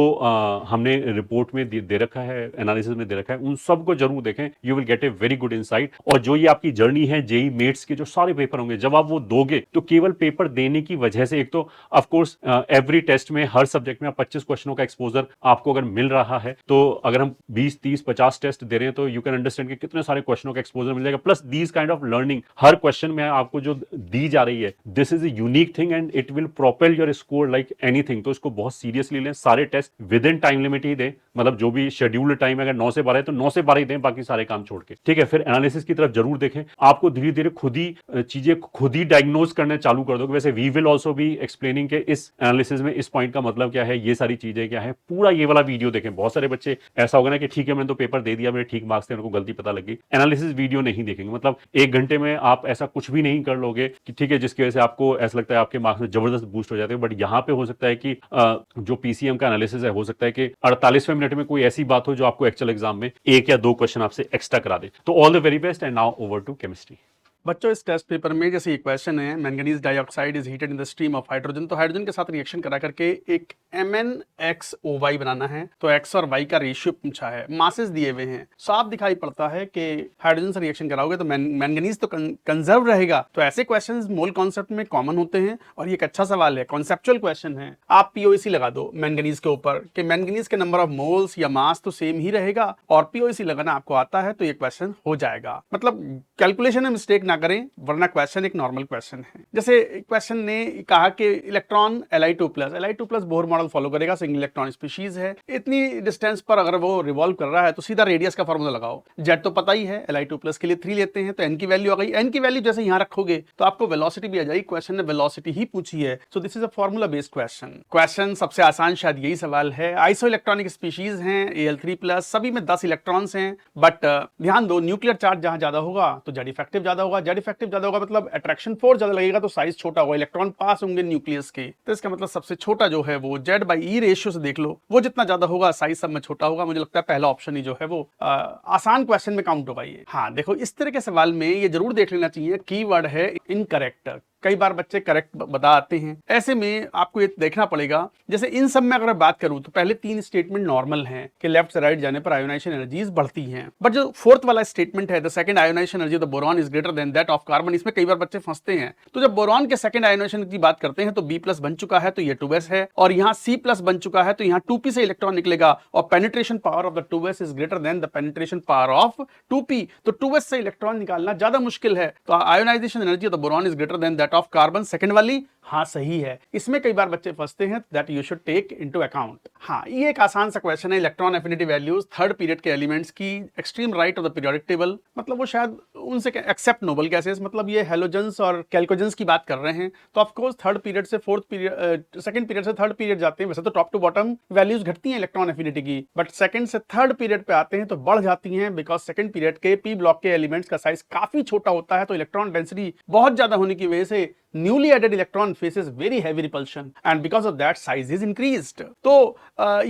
A: हमने रिपोर्ट में दे रखा है, एनालिसिस में दे रखा है, उन सबको जरूर देखें, you will get a very good insight. और जो ये आपकी जर्नी है जेई मेट्स के जो सारे पेपर होंगे, जब आप वो दोगे तो केवल पेपर देने की वजह से, एक तो ऑफ कोर्स एवरी टेस्ट में हर सब्जेक्ट में 25 क्वेश्चनों का एक्सपोजर आपको अगर मिल रहा है, तो अगर हम 20 30 50 टेस्ट दे रहे हैं तो यू कैन अंडरस्टैंड कि कितने सारे क्वेश्चनों का एक्सपोजर मिल जाएगा, plus these kind of learning हर क्वेश्चन में आपको जो दी जा रही है, this is a unique thing and it will propel your score like anything. तो इसको बहुत सीरियसली लें, सारे test within time limit ही दें, मतलब जो भी शेड्यूल्ड टाइम है अगर 9 से 12 है तो 9 से 12 ही दें, बाकी सारे काम छोड़ के, ठीक है। फिर एनालिसिस की तरफ जरूर देखें, आपको धीरे धीरे खुद ही चीजें खुद ही डायग्नोज करने चालू कर दोगे। वैसे we will also be explaining के इस एनालिसिस में इस पॉइंट का मतलब क्या है, ये सारी चीजें क्या है, पूरा ये वाला वीडियो देखें। बहुत सारे बच्चे ऐसा होगा ना कि ठीक है मैंने तो पेपर दे दिया, मेरे ठीक मार्क्स थे, उनको गलती पता लगी, एनालिसिस वीडियो नहीं देखेंगे, मतलब 1 घंटे में आप ऐसा कुछ भी नहीं कर लोगे कि ठीक है, जिसकी वजह से आपको ऐसा लगता है आपके मार्क्स में जबरदस्त बूस्ट हो जाते हैं। बट यहाँ पे हो सकता है कि जो पीसीएम का एनालिसिस है, हो सकता है कि 48वें मिनट में कोई ऐसी बात हो जो आपको एक्चुअल एग्जाम में 1 या 2 क्वेश्चन आपसे एक्स्ट्रा करा दे। तो all the very best and now over to chemistry.
B: बच्चों, इस टेस्ट पेपर में जैसे ये क्वेश्चन है, manganese dioxide is heated in the stream of hydrogen, तो हाइड्रोजन के साथ रिएक्शन करा करके एक MnXOY बनाना है। तो x और y का रेशियो पूछा है, मासेस दिए हुए हैं, साफ दिखाई पड़ता है कि हाइड्रोजन से रिएक्शन कराओगे तो मैंगनीज तो कंजर्व रहेगा। तो ऐसे क्वेश्चंस मोल कॉन्सेप्ट में कॉमन होते हैं और ये एक अच्छा सवाल है, कॉन्सेप्चुअल क्वेश्चन है। आप POC लगा दो मैंगनीज के ऊपर कि मैंगनीज के नंबर ऑफ मोल्स या मास तो सेम ही रहेगा, और POC लगाना आपको आता है तो ये क्वेश्चन हो जाएगा। मतलब कैलकुलेशन में मिस्टेक ना करें, वरना क्वेश्चन एक नॉर्मल क्वेश्चन है। जैसे क्वेश्चन ने कहा कि electron Li2+ Bohr model follow करेगा, सिंगल इलेक्ट्रॉन स्पीशीज है, इतनी डिस्टेंस पर अगर वो रिवॉल्व कर रहा है तो सीधा रेडियस का फॉर्मूला लगाओ। जेड तो पता ही है, Li2+ के लिए 3 लेते हैं तो n की वैल्यू आ गई। n की वैल्यू जैसे यहां रखोगे तो आपको वेलोसिटी भी आ जाएगी। क्वेश्चन ने वेलोसिटी ही पूछी है, so this is a formula based question. सबसे आसान शायद यही सवाल है। आइसो इलेक्ट्रॉनिक स्पीशीज हैं Al3+, सभी में 10 इलेक्ट्रॉन्स हैं, बट ध्यान दो न्यूक्लियर चार्ज जहां ज्यादा होगा तो जेड इफेक्टिव ज्यादा होगा, जेड इफेक्टिव ज्यादा होगा मतलब अट्रैक्शन फोर्स ज्यादा लगेगा, तो साइज छोटा होगा, इलेक्ट्रॉन पास होंगे न्यूक्लियस के। तो इसका मतलब सबसे छोटा जो है वो Z/E रेशियो से देख लो, वो जितना ज्यादा होगा साइज सब में छोटा होगा। मुझे लगता है पहला ऑप्शन ही जो है वो आसान क्वेश्चन में काउंट होगा ये। हाँ देखो, इस तरह के सवाल में ये जरूर देख लेना चाहिए, कीवर्ड है इनकरेक्ट। कई बार बच्चे करेक्ट बता आते हैं, ऐसे में आपको ये देखना पड़ेगा। जैसे इन सब में अगर बात करूं तो पहले 3 स्टेटमेंट नॉर्मल हैं कि लेफ्ट से राइट जाने पर आयोनाइजेशन एनर्जीज बढ़ती हैं, बट जो फोर्थ वाला स्टेटमेंट है, the second ionisation energy of the boron is greater than that of carbon, इसमें कई बार बच्चे फंसते हैं। तो जब बोरॉन के सेकंड आयोनाइजेशन की बात करते हैं तो B+ बन चुका है तो ये 2s है, और यहाँ C+ बन चुका है तो यहाँ 2p से इलेक्ट्रॉन निकलेगा, और penetration power of the 2s is greater then the penetration power of 2p, तो 2s से इलेक्ट्रॉन निकालना ज्यादा मुश्किल है। तो ionisation energy of the boron is greater than that of carbon, second वाली हाँ सही है। इसमें कई बार बच्चे फंसते हैं, that you should take into account. हाँ, ये एक आसान सा क्वेश्चन है, electron affinity values third period के एलिमेंट्स की extreme right of the periodic table, मतलब वो शायद उनसे एक्सेप्ट नोबल गैसेस, मतलब ये हेलोजेंस और कैल्कोजेंस की बात कर रहे हैं। तो ऑफ कोर्स थर्ड पीरियड से फोर्थ पीरियड, सेकंड पीरियड से थर्ड पीरियड जाते हैं, वैसे तो टॉप टू बॉटम वैल्यूज घटती हैं इलेक्ट्रॉन एफिनिटी की, बट सेकंड से थर्ड पीरियड पे आते हैं तो बढ़ जाती हैं, बिकॉज सेकंड पीरियड के पी ब्लॉक के एलिमेंट्स का साइज काफी छोटा होता है, तो इलेक्ट्रॉन डेंसिटी बहुत ज्यादा होने की वजह से newly added electron faces very heavy repulsion and because of that size is increased। तो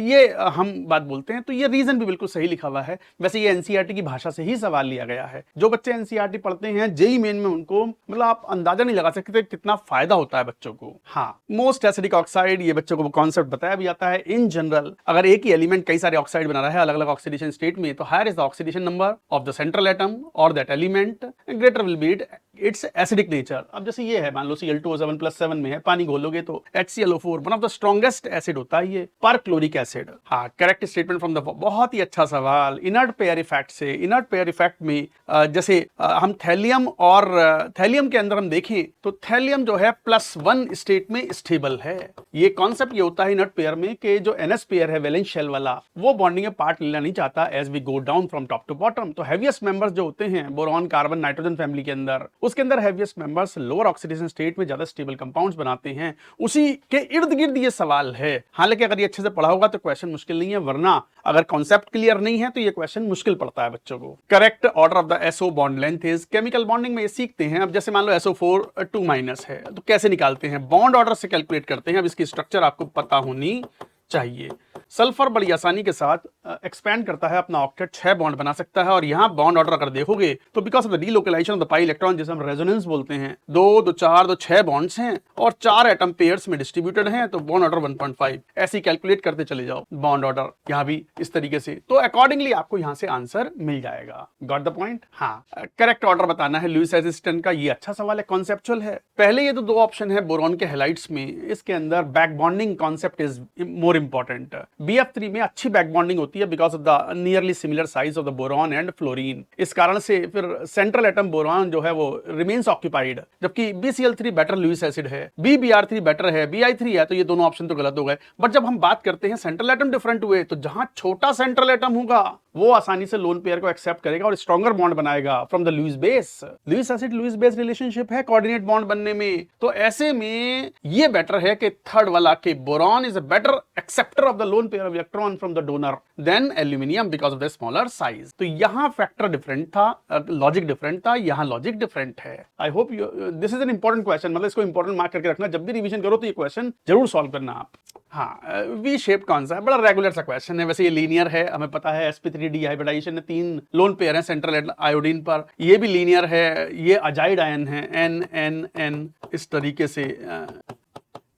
B: ये हम बात बोलते हैं, तो ये रीजन भी बिल्कुल सही लिखा हुआ है। वैसे ये एनसीईआरटी की भाषा से ही सवाल लिया गया है। जो बच्चे एनसीईआरटी पढ़ते हैं जेईई मेन में, उनको मतलब आप अंदाजा नहीं लगा सकते कितना फायदा होता है बच्चों को। हाँ, मोस्ट एसिडिक ऑक्साइड, ये बच्चों को कॉन्सेप्ट बताया भी जाता है। इन जनरल अगर एक ही एलिमेंट कई सारे ऑक्साइड बना रहा है अलग अलग ऑक्सीडेशन स्टेट में, तो higher is the oxidation number of the central atom और that element, greater will be its acidic nature. अब जैसे ये है, मान लो Cl2O7+7 में है, पानी घोलोगे तो HClO4, one of the strongest acid होता है ये, पर क्लोरिक एसिड। हाँ, करेक्ट स्टेटमेंट फ्रॉम द, बहुत ही अच्छा सवाल। इनर्ट पेयर इफेक्ट से, इनर्ट पेयर इफेक्ट में जैसे हम थैलियम और थैलियम के अंदर हम देखें तो थैलियम जो है +1 स्टेट में स्टेबल है। ये कॉन्सेप्ट ये होता है इनर्ट पेयर में कि जो NS पेयर है वैलेंस शेल वाला, वो बॉन्डिंग में पार्ट लेना नहीं चाहता as we go down from top to bottom. तो हैवीएस्ट मेंबर्स जो होते हैं बोरॉन, कार्बन, नाइट्रोजन फैमिली के अंदर, उसके अंदर heaviest members lower oxidation state में ज्यादा स्टेबल कंपाउंड्स बनाते हैं। उसी के इर्द गिर्द ये सवाल है। हालांकि अगर ये अच्छे से पढ़ा होगा तो क्वेश्चन मुश्किल नहीं है, वरना अगर कॉन्सेप्ट क्लियर नहीं है तो ये क्वेश्चन मुश्किल पड़ता है बच्चों को। Correct order of the SO bond length is, chemical bonding में ये सीखते हैं। अब जैसे मान लो SO4 2- है तो कैसे निकालते हैं, बॉन्ड ऑर्डर से कैलकुलेट करते हैं। अब इसकी स्ट्रक्चर आपको पता होनी चाहिए। सल्फर बड़ी आसानी के साथ एक्सपैंड करता है अपना ऑक्टेट, 6 बॉन्ड बना सकता है। और यहां बॉन्ड ऑर्डर अगर देखोगे तो because of the delocalisation of the pi electron, जिसे हम रेजोनेंस बोलते हैं, 2, 2, 4, 2, 6 बॉन्ड्स हैं और 4 एटम पेयर्स में डिस्ट्रीब्यूटेड हैं, तो बॉन्ड ऑर्डर 1.5। ऐसे ही कैलकुलेट करते चले जाओ बॉन्ड ऑर्डर, यहां भी इस तरीके से, तो अकॉर्डिंगली आपको यहां से आंसर मिल जाएगा। Got the point? हाँ, करेक्ट ऑर्डर बताना है लुईस एसिस्टेंट का। ये अच्छा सवाल है, कॉन्सेप्चुअल है। पहले ये तो 2 ऑप्शन है बोरॉन के हैलाइड्स में, इसके अंदर back bonding concept is more important. BF3 में अच्छी बैक बॉन्डिंग होती है because of the nearly similar size of the boron and fluorine. इस कारण से फिर सेंट्रल एटम बोरॉन जो है वो रिमेन्स ऑक्यूपाइड, जबकि BCl3 बेटर लुईस एसिड है, BBr3 बेटर है, Bi3 है, तो ये दोनों ऑप्शन तो गलत हो गए। बट जब हम बात करते हैं सेंट्रल एटम डिफरेंट हुए, तो जहां छोटा सेंट्रल एटम होगा वो आसानी से लोन पेयर को एक्सेप्ट करेगा और स्ट्रॉन्गर बॉन्ड बनाएगा from the Lewis base. Lewis acid Lewis base relationship है कोऑर्डिनेट बॉन्ड बनने में, तो ऐसे में ये बेटर है कि थर्ड वाला के boron is a better acceptor of the lone pair of electron from the donor then aluminium because of the smaller size. तो यहां फैक्टर डिफरेंट था, लॉजिक डिफरेंट था, यहां लॉजिक डिफरेंट है। I hope this is an important question, मतलब इसको इंपॉर्टेंट मार्क करके रखना, जब भी रिवीजन करो तो ये क्वेश्चन जरूर सॉल्व करना आप। हाँ, वी शेप कौन सा है, बड़ा रेगुलर सा क्वेश्चन है। वैसे ये लीनियर है, हमें पता है sp3 डिहाइब्रिडाइजेशन है, 3 लोन पेयर हैं सेंट्रल आयोडीन पर। ये भी लीनियर है, ये अजाइड आयन है, N इस तरीके से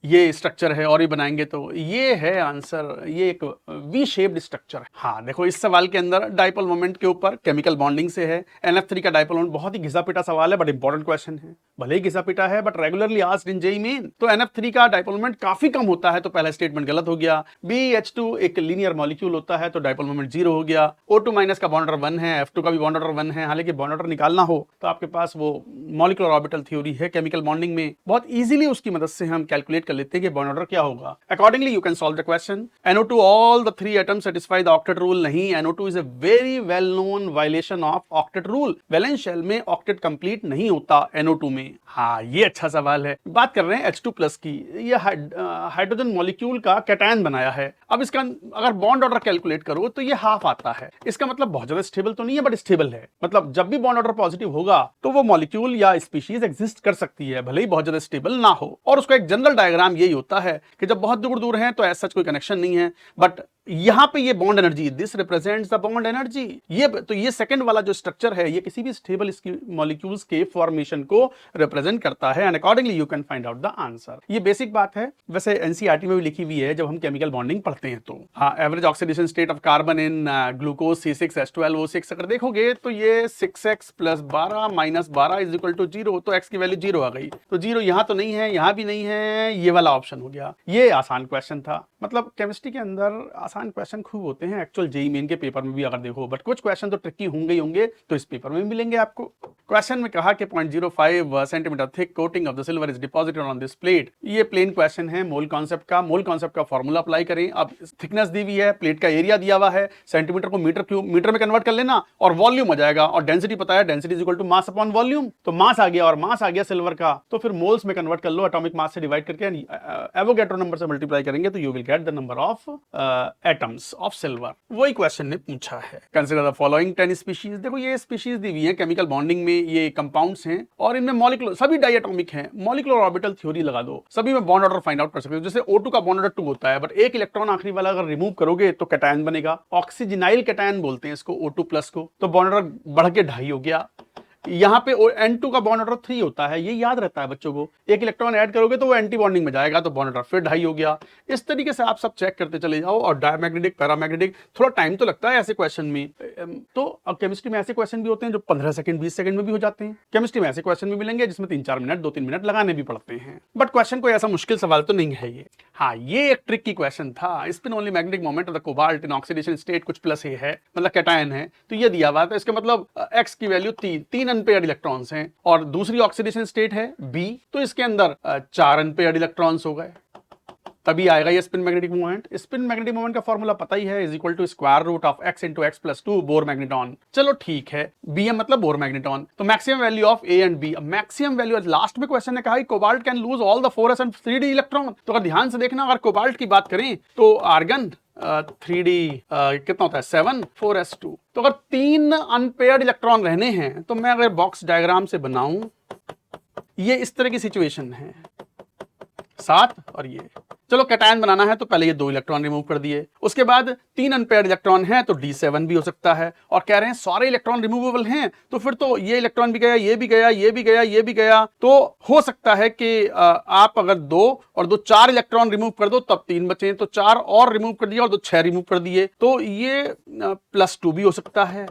B: ये स्ट्रक्चर है, और ही बनाएंगे तो ये है आंसर। ये एक वी शेप्ड स्ट्रक्चर है। हाँ देखो, इस सवाल के अंदर डाइपोल मोमेंट के ऊपर केमिकल बॉन्डिंग से है। NF3 का डाइपोल मोमेंट बहुत ही घिसा पिटा सवाल है, बट इंपॉर्टेंट क्वेश्चन है। भले ही घिसा पिटा है but regularly asked in JEE main. तो NF3 का डाइपोल मोमेंट काफी कम होता है, तो पहला स्टेटमेंट गलत हो गया। BH2 एक लीनियर मॉलिक्यूल होता है, तो डाइपोल मोमेंट 0 हो गया। O2- का बॉन्ड ऑर्डर 1 है, F2 का भी बॉन्ड ऑर्डर 1 है। हालांकि बॉन्ड ऑर्डर निकालना हो तो आपके पास वो मॉलिक्यूलर ऑर्बिटल थ्योरी है केमिकल बॉन्डिंग में, बहुत इजीली उसकी मदद से हम कैलकुलेट कर लेते हैं कि बॉन्ड ऑर्डर क्या होगा। Accordingly you can solve the question. NO2 all the 3 atoms satisfy the octet rule. नहीं, NO2 is a very well known violation of octet rule. Valence shell में ऑक्टेट कंप्लीट नहीं होता NO2 में। हाँ, ये अच्छा सवाल है। बात कर रहे हैं H2+ की। ये हाइड्रोजन मॉलिक्यूल का कैटायन बनाया है। अब इसका अगर बॉन्ड ऑर्डर कैलकुलेट करो तो ये हाफ आता है। इसका मतलब बहुत ज्यादा स्टेबल तो नहीं है, बट स्टेबल है। मतलब जब भी बॉन्ड ऑर्डर पॉजिटिव होगा तो वो मॉलिक्यूल या स्पीशीज एग्जिस्ट कर सकती है, भले ही बहुत ज्यादा स्टेबल ना हो। और उसका एक जनरल डायग्राम यही होता है कि जब बहुत दूर दूर है तो ऐसा कोई कनेक्शन नहीं है, बट यहां पे ये bond energy, this represents the bond energy. ये सेकंड वाला जो स्ट्रक्चर है ये किसी भी स्टेबल मॉलिक्यूल्स के फॉर्मेशन को रिप्रेजेंट करता है, and accordingly you can find out the answer. ये बेसिक बात है, वैसे एनसीईआरटी में भी लिखी हुई है जब हम केमिकल बॉन्डिंग पढ़ते हैं तो। हाँ, average oxidation state of carbon in glucose C6H12O6 अगर देखोगे तो ये 6x + 12 - 12 = 0, तो x की वैल्यू 0 आ गई। तो 0 यहां तो नहीं है, यहां भी नहीं है, ये वाला ऑप्शन हो गया। ये आसान क्वेश्चन था। मतलब केमिस्ट्री के अंदर आसान क्वेश्चन खूब होते हैं, एक्चुअल जेईई मेन के पेपर में भी अगर देखो, बट कुछ क्वेश्चन तो ट्रिकी होंगे ही होंगे, तो इस पेपर में भी मिलेंगे आपको। क्वेश्चन में कहा कि 0.05 centimetre thick coating of the silver is deposited on this plate. ये प्लेन क्वेश्चन है मोल कॉन्सेप्ट का। मोल कॉन्सेप्ट का फॉर्मूला अप्लाई करें। अब थिकनेस दी हुई है, प्लेट का एरिया दिया हुआ है, सेंटीमीटर को मीटर में कन्वर्ट कर लेना और वॉल्यूम आ जाएगा, और डेंसिटी पता है, density is equal to mass upon volume. तो मास आ गया, और मास आ गया सिल्वर का, तो फिर मोल्स में कन्वर्ट कर लो, एटॉमिक मास से डिवाइड करके एवोगैड्रो नंबर से मल्टीप्लाई करेंगे तो you will get the number of atoms of silver. वही क्वेश्चन ने पूछा है। Consider the following 10 species. देखो ये स्पीशीज दी हुई है केमिकल बॉन्डिंग में, ये कंपाउंड्स हैं और इनमें मॉलिक्यूलर सभी डायटोमिक हैं। मॉलिक्यूलर ऑर्बिटल थ्योरी लगा दो, सभी में बॉन्ड ऑर्डर फाइंड आउट कर सकते हो। जैसे O2 का बॉन्ड ऑर्डर 2 होता है, बट एक इलेक्ट्रॉन आखिरी वाला अगर रिमूव करोगे तो कैटायन बनेगा। ऑक्सीजनाइल कैटायन बोलते हैं इसको O2+ को, तो बॉन्ड ऑर्डर बढ़ के 2.5 हो गया। यहाँ पे N2 का बॉन्ड ऑर्डर 3 होता है, ये याद रहता है बच्चों को। एक इलेक्ट्रॉन ऐड करोगे तो वो एंटी बॉन्डिंग में जाएगा, तो बॉन्ड ऑर्डर फिर 2.5 हो गया। इस तरीके से आप सब चेक करते चले जाओ। और डायमैग्नेटिक, पैरामैग्नेटिक, थोड़ा टाइम तो लगता है ऐसे क्वेश्चन में। तो केमिस्ट्री में ऐसे क्वेश्चन भी होते हैं जो 15 सेकंड 20 सेकंड में भी हो जाते हैं। केमिस्ट्री में ऐसे क्वेश्चन भी मिलेंगे जिसमें 3-4 मिनट 2-3 मिनट लगाने भी पड़ते हैं। बट क्वेश्चन कोई ऐसा मुश्किल सवाल तो नहीं है ये। हाँ, ये एक ट्रिक की क्वेश्चन था। Spin only magnetic moment of the cobalt in oxidation state कुछ प्लस ए है, मतलब कैटायन है, तो ये दिया हुआ था। इसका मतलब x की वैल्यू 3 अनपेयर्ड इलेक्ट्रॉन्स हैं और दूसरी ऑक्सीडेशन स्टेट है b, तो इसके अंदर 4 अनपेयर्ड इलेक्ट्रॉन्स हो गए, तभी आएगा ये spin magnetic moment. Spin magnetic moment का फॉर्मूला पता ही है, is equal to square root of x into x plus 2 Bohr magneton. चलो ठीक है, bm मतलब बोर मैग्नेटॉन। तो maximum value of a and b, maximum value last में क्वेश्चन ने कहा cobalt can lose all the 4s and 3d electron. तो अगर ध्यान से देखना, अगर कोबाल्ट की बात करें तो आर्गन 3d कितना होता है 7 4s2। तो अगर 3 अनपेयर्ड इलेक्ट्रॉन रहने हैं तो मैं अगर बॉक्स डायग्राम से बनाऊं, ये इस तरह की सिचुएशन है, 7 और ये। चलो कैटायन बनाना है तो पहले ये 2 इलेक्ट्रॉन रिमूव कर दिए, उसके बाद 3 अनपेयर्ड इलेक्ट्रॉन है तो D7 भी हो सकता है। और कह रहे हैं सारे इलेक्ट्रॉन रिमूवेबल हैं, तो फिर तो ये इलेक्ट्रॉन भी गया, ये भी गया, ये भी गया, ये भी गया। तो हो सकता है कि आप अगर 2 और 2 4 इलेक्ट्रॉन रिमूव कर दो तब 3 बचे, तो 4 और रिमूव कर दिया और 2 6 रिमूव कर दिए, तो ये +2 भी हो सकता है।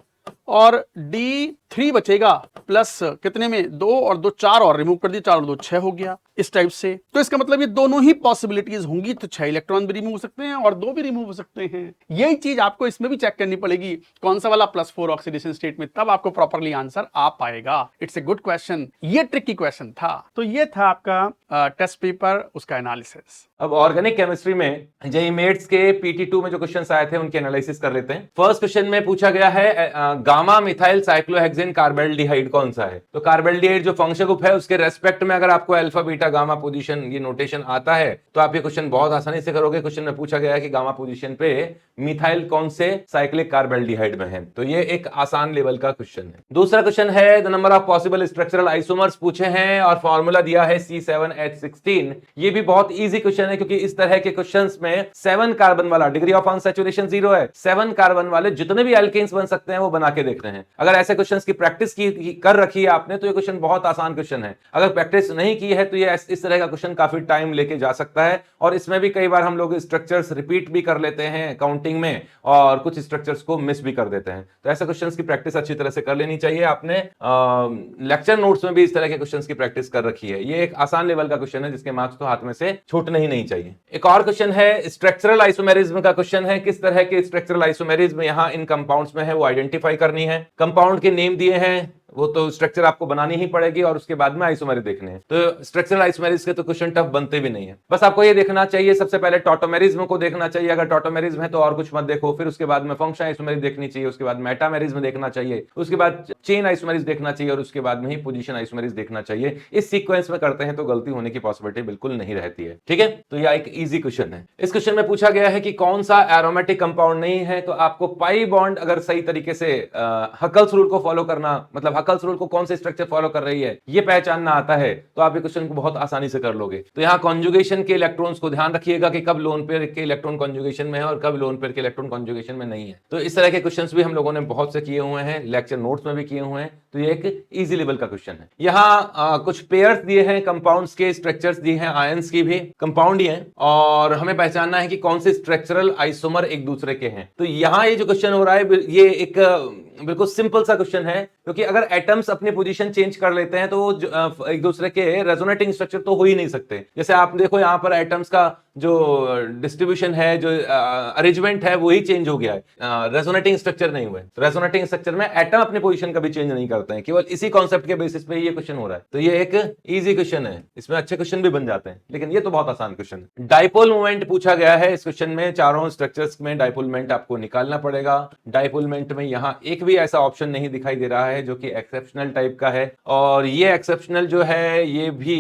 B: और D3 बचेगा प्लस कितने में 2 और 2 4 और रिमूव कर दिए, 4 और 2 6 हो गया, इस टाइप से। तो इसका मतलब ये दोनों ही पॉसिबिलिटीज होंगी, तो 6 इलेक्ट्रॉन भी रिमूव हो सकते हैं और 2 भी रिमूव हो सकते हैं। यही चीज आपको इसमें भी चेक करनी पड़ेगी, कौन सा वाला +4 ऑक्सीडेशन स्टेट में, तब आपको प्रॉपरली आंसर आ पाएगा। इट्स ए गुड क्वेश्चन, ये ट्रिकी क्वेश्चन था। तो ये था आपका टेस्ट पेपर, उसका एनालिसिस।
C: अब ऑर्गेनिक केमिस्ट्री में जेईई मेट्स के PT2 में जो क्वेश्चंस आए थे उनके एनालिसिस कर लेते हैं। फर्स्ट क्वेश्चन में पूछा गया है गामा मिथाइल साइक्लोहेक्सेन कार्बेल्डिहाइड कौन सा है। तो कार्बेल्डिहाइड जो फंक्शन ग्रुप है उसके रेस्पेक्ट में अगर आपको अल्फा बीटा गामा पोजीशन ये नोटेशन आता है तो आप ये क्वेश्चन बहुत आसानी से करोगे। क्वेश्चन में पूछा गया है कि गामा पोजीशन पे मिथाइल कौन से साइक्लिक कार्बेल्डिहाइड में है, तो ये एक आसान लेवल का क्वेश्चन है। दूसरा क्वेश्चन है the number of possible structural isomers पूछे हैं और फॉर्मूला दिया है C7H16। ये भी बहुत इजी क्वेश्चन है क्योंकि इस तरह के क्वेश्चंस में 7 कार्बन वाला, डिग्री ऑफ अनसैचुरेशन 0 है, 7 कार्बन वाले जितने भी एल्केन्स बन सकते हैं वो बना के देखते हैं। अगर ऐसे क्वेश्चंस की प्रैक्टिस कर रखी है आपने तो ये क्वेश्चन बहुत आसान क्वेश्चन है। अगर प्रैक्टिस नहीं की है तो ये इस तरह का क्वेश्चन काफी टाइम लेके जा सकता है और इसमें भी कई बार हम लोग स्ट्रक्चर्स रिपीट भी कर लेते हैं काउंटिंग में और कुछ स्ट्रक्चर्स को मिस भी कर देते हैं। तो ऐसे क्वेश्चंस की प्रैक्टिस अच्छी तरह से कर लेनी चाहिए। आपने लेक्चर नोट्स में भी इस तरह के क्वेश्चंस की प्रैक्टिस कर रखी है। ये एक आसान लेवल का क्वेश्चन है जिसके मार्क्स तो हाथ में से छूटने ही नहीं चाहिए। एक और क्वेश्चन है स्ट्रक्चरल आइसोमेरिज्म का क्वेश्चन है। किस तरह के स्ट्रक्चरल आइसोमेरिज्म यहां इन कंपाउंड्स में है वो आइडेंटिफाई करनी है। कंपाउंड के नेम दिए हैं, वो तो स्ट्रक्चर आपको बनानी ही पड़ेगी और उसके बाद में आइसोमेरिज देखने हैं। तो स्ट्रक्चरल आइसोमेरिज के तो क्वेश्चन टफ बनते भी नहीं है। बस आपको ये देखना चाहिए, सबसे पहले टॉटोमेरिज्म को देखना चाहिए। अगर टॉटोमेरिज्म है तो और कुछ मत देखो, फिर उसके बाद में फंक्शन आइसोमेरिज देखनी चाहिए, उसके बाद मेटामेरिज्म देखना चाहिए, उसके बाद चेन आइसोमेरिज देखना चाहिए और उसके बाद में ही पोजीशन आइसोमेरिज देखना चाहिए। इस सीक्वेंस में करते हैं तो गलती होने की पॉसिबिलिटी बिल्कुल नहीं रहती है। ठीक है, तो यह एक इजी क्वेश्चन है। इस क्वेश्चन में पूछा गया है कि कौन सा एरोमेटिक कंपाउंड नहीं है, तो आपको पाई बॉन्ड अगर सही तरीके से हकल्स रूल को फॉलो करना, मतलब हकल्स रूल को कौन से स्ट्रक्चर फॉलो कर रही है ये पहचानना आता है तो आप ये क्वेश्चन को बहुत आसानी से कर लोगे। तो यहाँ कॉन्जुगेशन के इलेक्ट्रॉन्स को ध्यान रखिएगा कि कब लोन पेयर के इलेक्ट्रॉन कॉन्जुगेशन में है और कब लोन पेयर के इलेक्ट्रॉन कॉन्जुगेशन में नहीं है। तो इस तरह के क्वेश्चंस भी हम लोगों ने बहुत से किए हुए हैं, लेक्चर नोट्स में भी किए हुए हैं। तो ये एक इजी लेवल का क्वेश्चन है। यहाँ कुछ पेयर्स दिए हैं, कंपाउंड्स के स्ट्रक्चर्स दिए हैं, आयंस की भी कंपाउंड ही है और हमें पहचानना है कि कौन से स्ट्रक्चरल आइसोमर एक दूसरे के हैं। तो यहाँ ये जो क्वेश्चन हो रहा है ये एक बिल्कुल सिंपल सा क्वेश्चन है क्योंकि अगर एटम्स अपनी पोजीशन चेंज कर लेते हैं तो वो एक दूसरे के रेजोनेटिंग स्ट्रक्चर तो हो ही नहीं सकते। जैसे आप देखो यहाँ पर एटम्स का जो डिस्ट्रीब्यूशन है, जो अरेंजमेंट है, वो ही चेंज हो गया है, रेजोनेटिंग स्ट्रक्चर नहीं हुए। तो रेजोनेटिंग स्ट्रक्चर में एटम अपनी पोजीशन कभी चेंज नहीं करते हैं, केवल इसी कॉन्सेप्ट के बेसिस पे ये क्वेश्चन हो रहा है। तो ये एक इजी क्वेश्चन है, इसमें अच्छे क्वेश्चन भी बन जाते हैं, लेकिन ये तो बहुत आसान क्वेश्चन है। डाइपोल मोमेंट पूछा गया है इस क्वेश्चन में, चारों स्ट्रक्चर्स में डाइपोल मोमेंट आपको निकालना पड़ेगा। डाइपोल मोमेंट में यहाँ एक भी ऐसा ऑप्शन नहीं दिखाई दे रहा है जो कि एक्सेप्शनल टाइप का है और ये एक्सेप्शनल जो है ये भी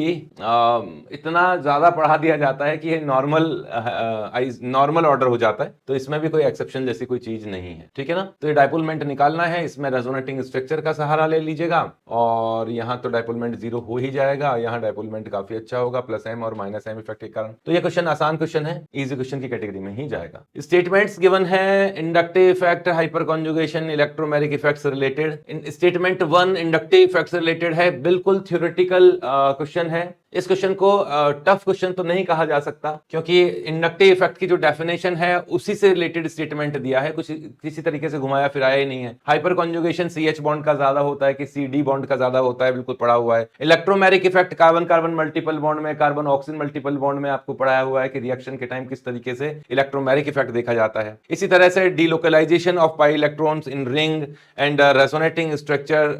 C: इतना ज्यादा पढ़ा दिया जाता है कि ये नॉर्मल नॉर्मल ऑर्डर हो जाता है, तो इसमें भी कोई एक्सेप्शन जैसी कोई चीज नहीं है, ठीक है ना। तो ये डायपोल मोमेंट निकालना है, इसमें रेजोनेटिंग स्ट्रक्चर का सहारा ले लीजिएगा और यहाँ तो डायपोल मोमेंट 0 हो ही जाएगा, यहाँ डायपोल मोमेंट काफी अच्छा होगा प्लस m और माइनस m इफेक्ट के कारण। तो ये क्वेश्चन आसान क्वेश्चन है, इजी क्वेश्चन की कैटेगरी में ही जाएगा। स्टेटमेंट्स गिवन है, inductive effect, hyper conjugation, electromagnetic effects related. Statement 1 inductive effects related है, बिल्कुल थ्योरेटिकल क्वेश्चन है। इस क्वेश्चन को टफ क्वेश्चन तो नहीं कहा जा सकता क्योंकि इंडक्टिव इफेक्ट की जो डेफिनेशन है उसी से रिलेटेड स्टेटमेंट दिया है, कुछ किसी तरीके से घुमाया फिराया ही नहीं है। हाइपर कॉन्जुगेशन CH बॉन्ड का ज्यादा होता है कि CD बॉन्ड का ज्यादा होता है, बिल्कुल पढ़ा हुआ है। Electromagnetic effect carbon carbon multiple bond में, कार्बन ऑक्सीजन मल्टीपल बॉन्ड में आपको पढ़ाया हुआ है कि रिएक्शन के टाइम किस तरीके से इलेक्ट्रोमैग्नेटिक इफेक्ट देखा जाता है। इसी तरह से delocalisation of pi electrons in ring and resonating structure,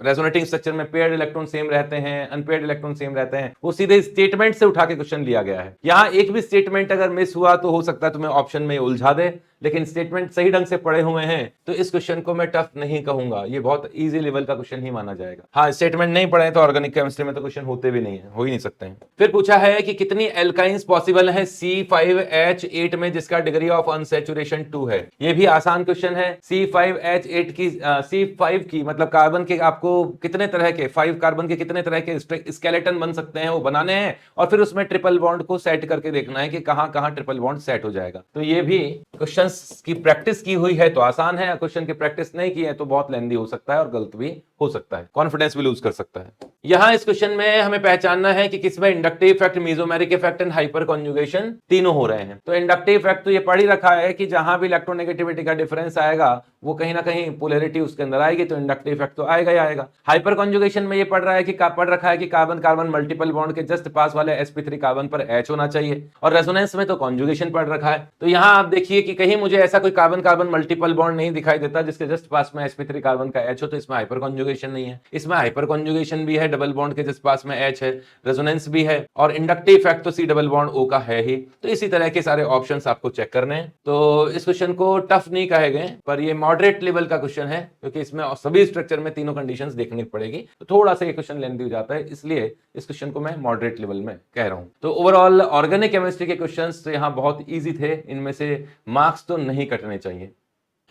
C: resonating structure में पेयर्ड इलेक्ट्रॉन सेम रहते हैं, अनपेयर्ड इलेक्ट्रॉन सेम रहते हैं, वो सीधे स्टेटमेंट से उठा के क्वेश्चन लिया गया है। यहां एक भी स्टेटमेंट अगर मिस हुआ तो हो सकता है तुम्हें ऑप्शन में उलझा दे, लेकिन स्टेटमेंट सही ढंग से पढ़े हुए हैं तो इस क्वेश्चन को मैं टफ नहीं कहूंगा, ये बहुत इजी लेवल का क्वेश्चन ही माना जाएगा। हाँ, स्टेटमेंट नहीं पढ़े तो ऑर्गेनिक केमिस्ट्री में तो क्वेश्चन होते भी नहीं है, हो ही नहीं सकते हैं। फिर पूछा है कि कितनी एल्काइंस पॉसिबल है C5H8 में जिसका डिग्री ऑफ अनसैचुरेशन 2 है। ये भी आसान क्वेश्चन है। C5H8 की C5 की मतलब कार्बन के आपको कितने तरह के 5 कार्बन के कितने तरह के स्केलेटन बन सकते हैं वो बनाने हैं और फिर उसमें ट्रिपल बॉन्ड को सेट करके देखना है कि कहां कहां ट्रिपल बॉन्ड सेट हो जाएगा। तो ये भी क्वेश्चन की प्रैक्टिस की हुई है तो आसान है, क्वेश्चन की प्रैक्टिस नहीं की है तो बहुत लेंदी हो सकता है और गलत भी हो सकता है, कॉन्फिडेंस भी लूज कर सकता है। यहां इस क्वेश्चन में हमें पहचानना है कि किसमें inductive effect, mesomeric effect and hyper conjugation तीनों हो रहे हैं। तो इंडक्टिव इफेक्ट तो ये पढ़ ही रखा है कि जहां भी इलेक्ट्रोनेगेटिविटी का डिफरेंस आएगा वो कहीं ना कहीं पोलैरिटी उसके अंदर आएगी, तो इंडक्टिव इफेक्ट तो आएगा ही आएगा। हाइपर कॉन्जुगेशन में ये पढ़ रखा है कि कार्बन कार्बन मल्टीपल बॉन्ड के जस्ट पास वाले sp3 कार्बन पर H होना चाहिए, और रेजोनेंस में तो कॉन्जुगेशन पढ़ रखा है। तो यहां आप देखिए कि कहीं मुझे ऐसा कोई कार्बन कार्बन मल्टीपल बॉन्ड नहीं दिखाई देता जिसके जस्ट पास में sp3 कार्बन का H हो, तो इसमें हाइपर कॉन्जुगेशन नहीं है। इसमें हाइपर कॉन्जुगेशन भी है, डबल बॉन्ड के जस्ट पास में H है, रेजोनेंस भी है, और इंडक्टिव इफेक्ट तो C डबल बॉन्ड O का है ही। तो इसी तरह के सारे ऑप्शंस आपको चेक करने हैं। तो इस क्वेश्चन को टफ नहीं कहे गए, पर ये मॉडरेट लेवल का क्वेश्चन है क्योंकि इसमें सभी स्ट्रक्चर में तीनों कंडीशंस देखनी पड़ेगी, तो थोड़ा सा ये क्वेश्चन लेंथी हो जाता है, इसलिए इस क्वेश्चन को मैं मॉडरेट लेवल में कह रहा हूं। तो ओवरऑल ऑर्गेनिक केमिस्ट्री के क्वेश्चंस तो यहाँ बहुत इजी थे, इनमें से मार्क्स तो नहीं कटने चाहिए।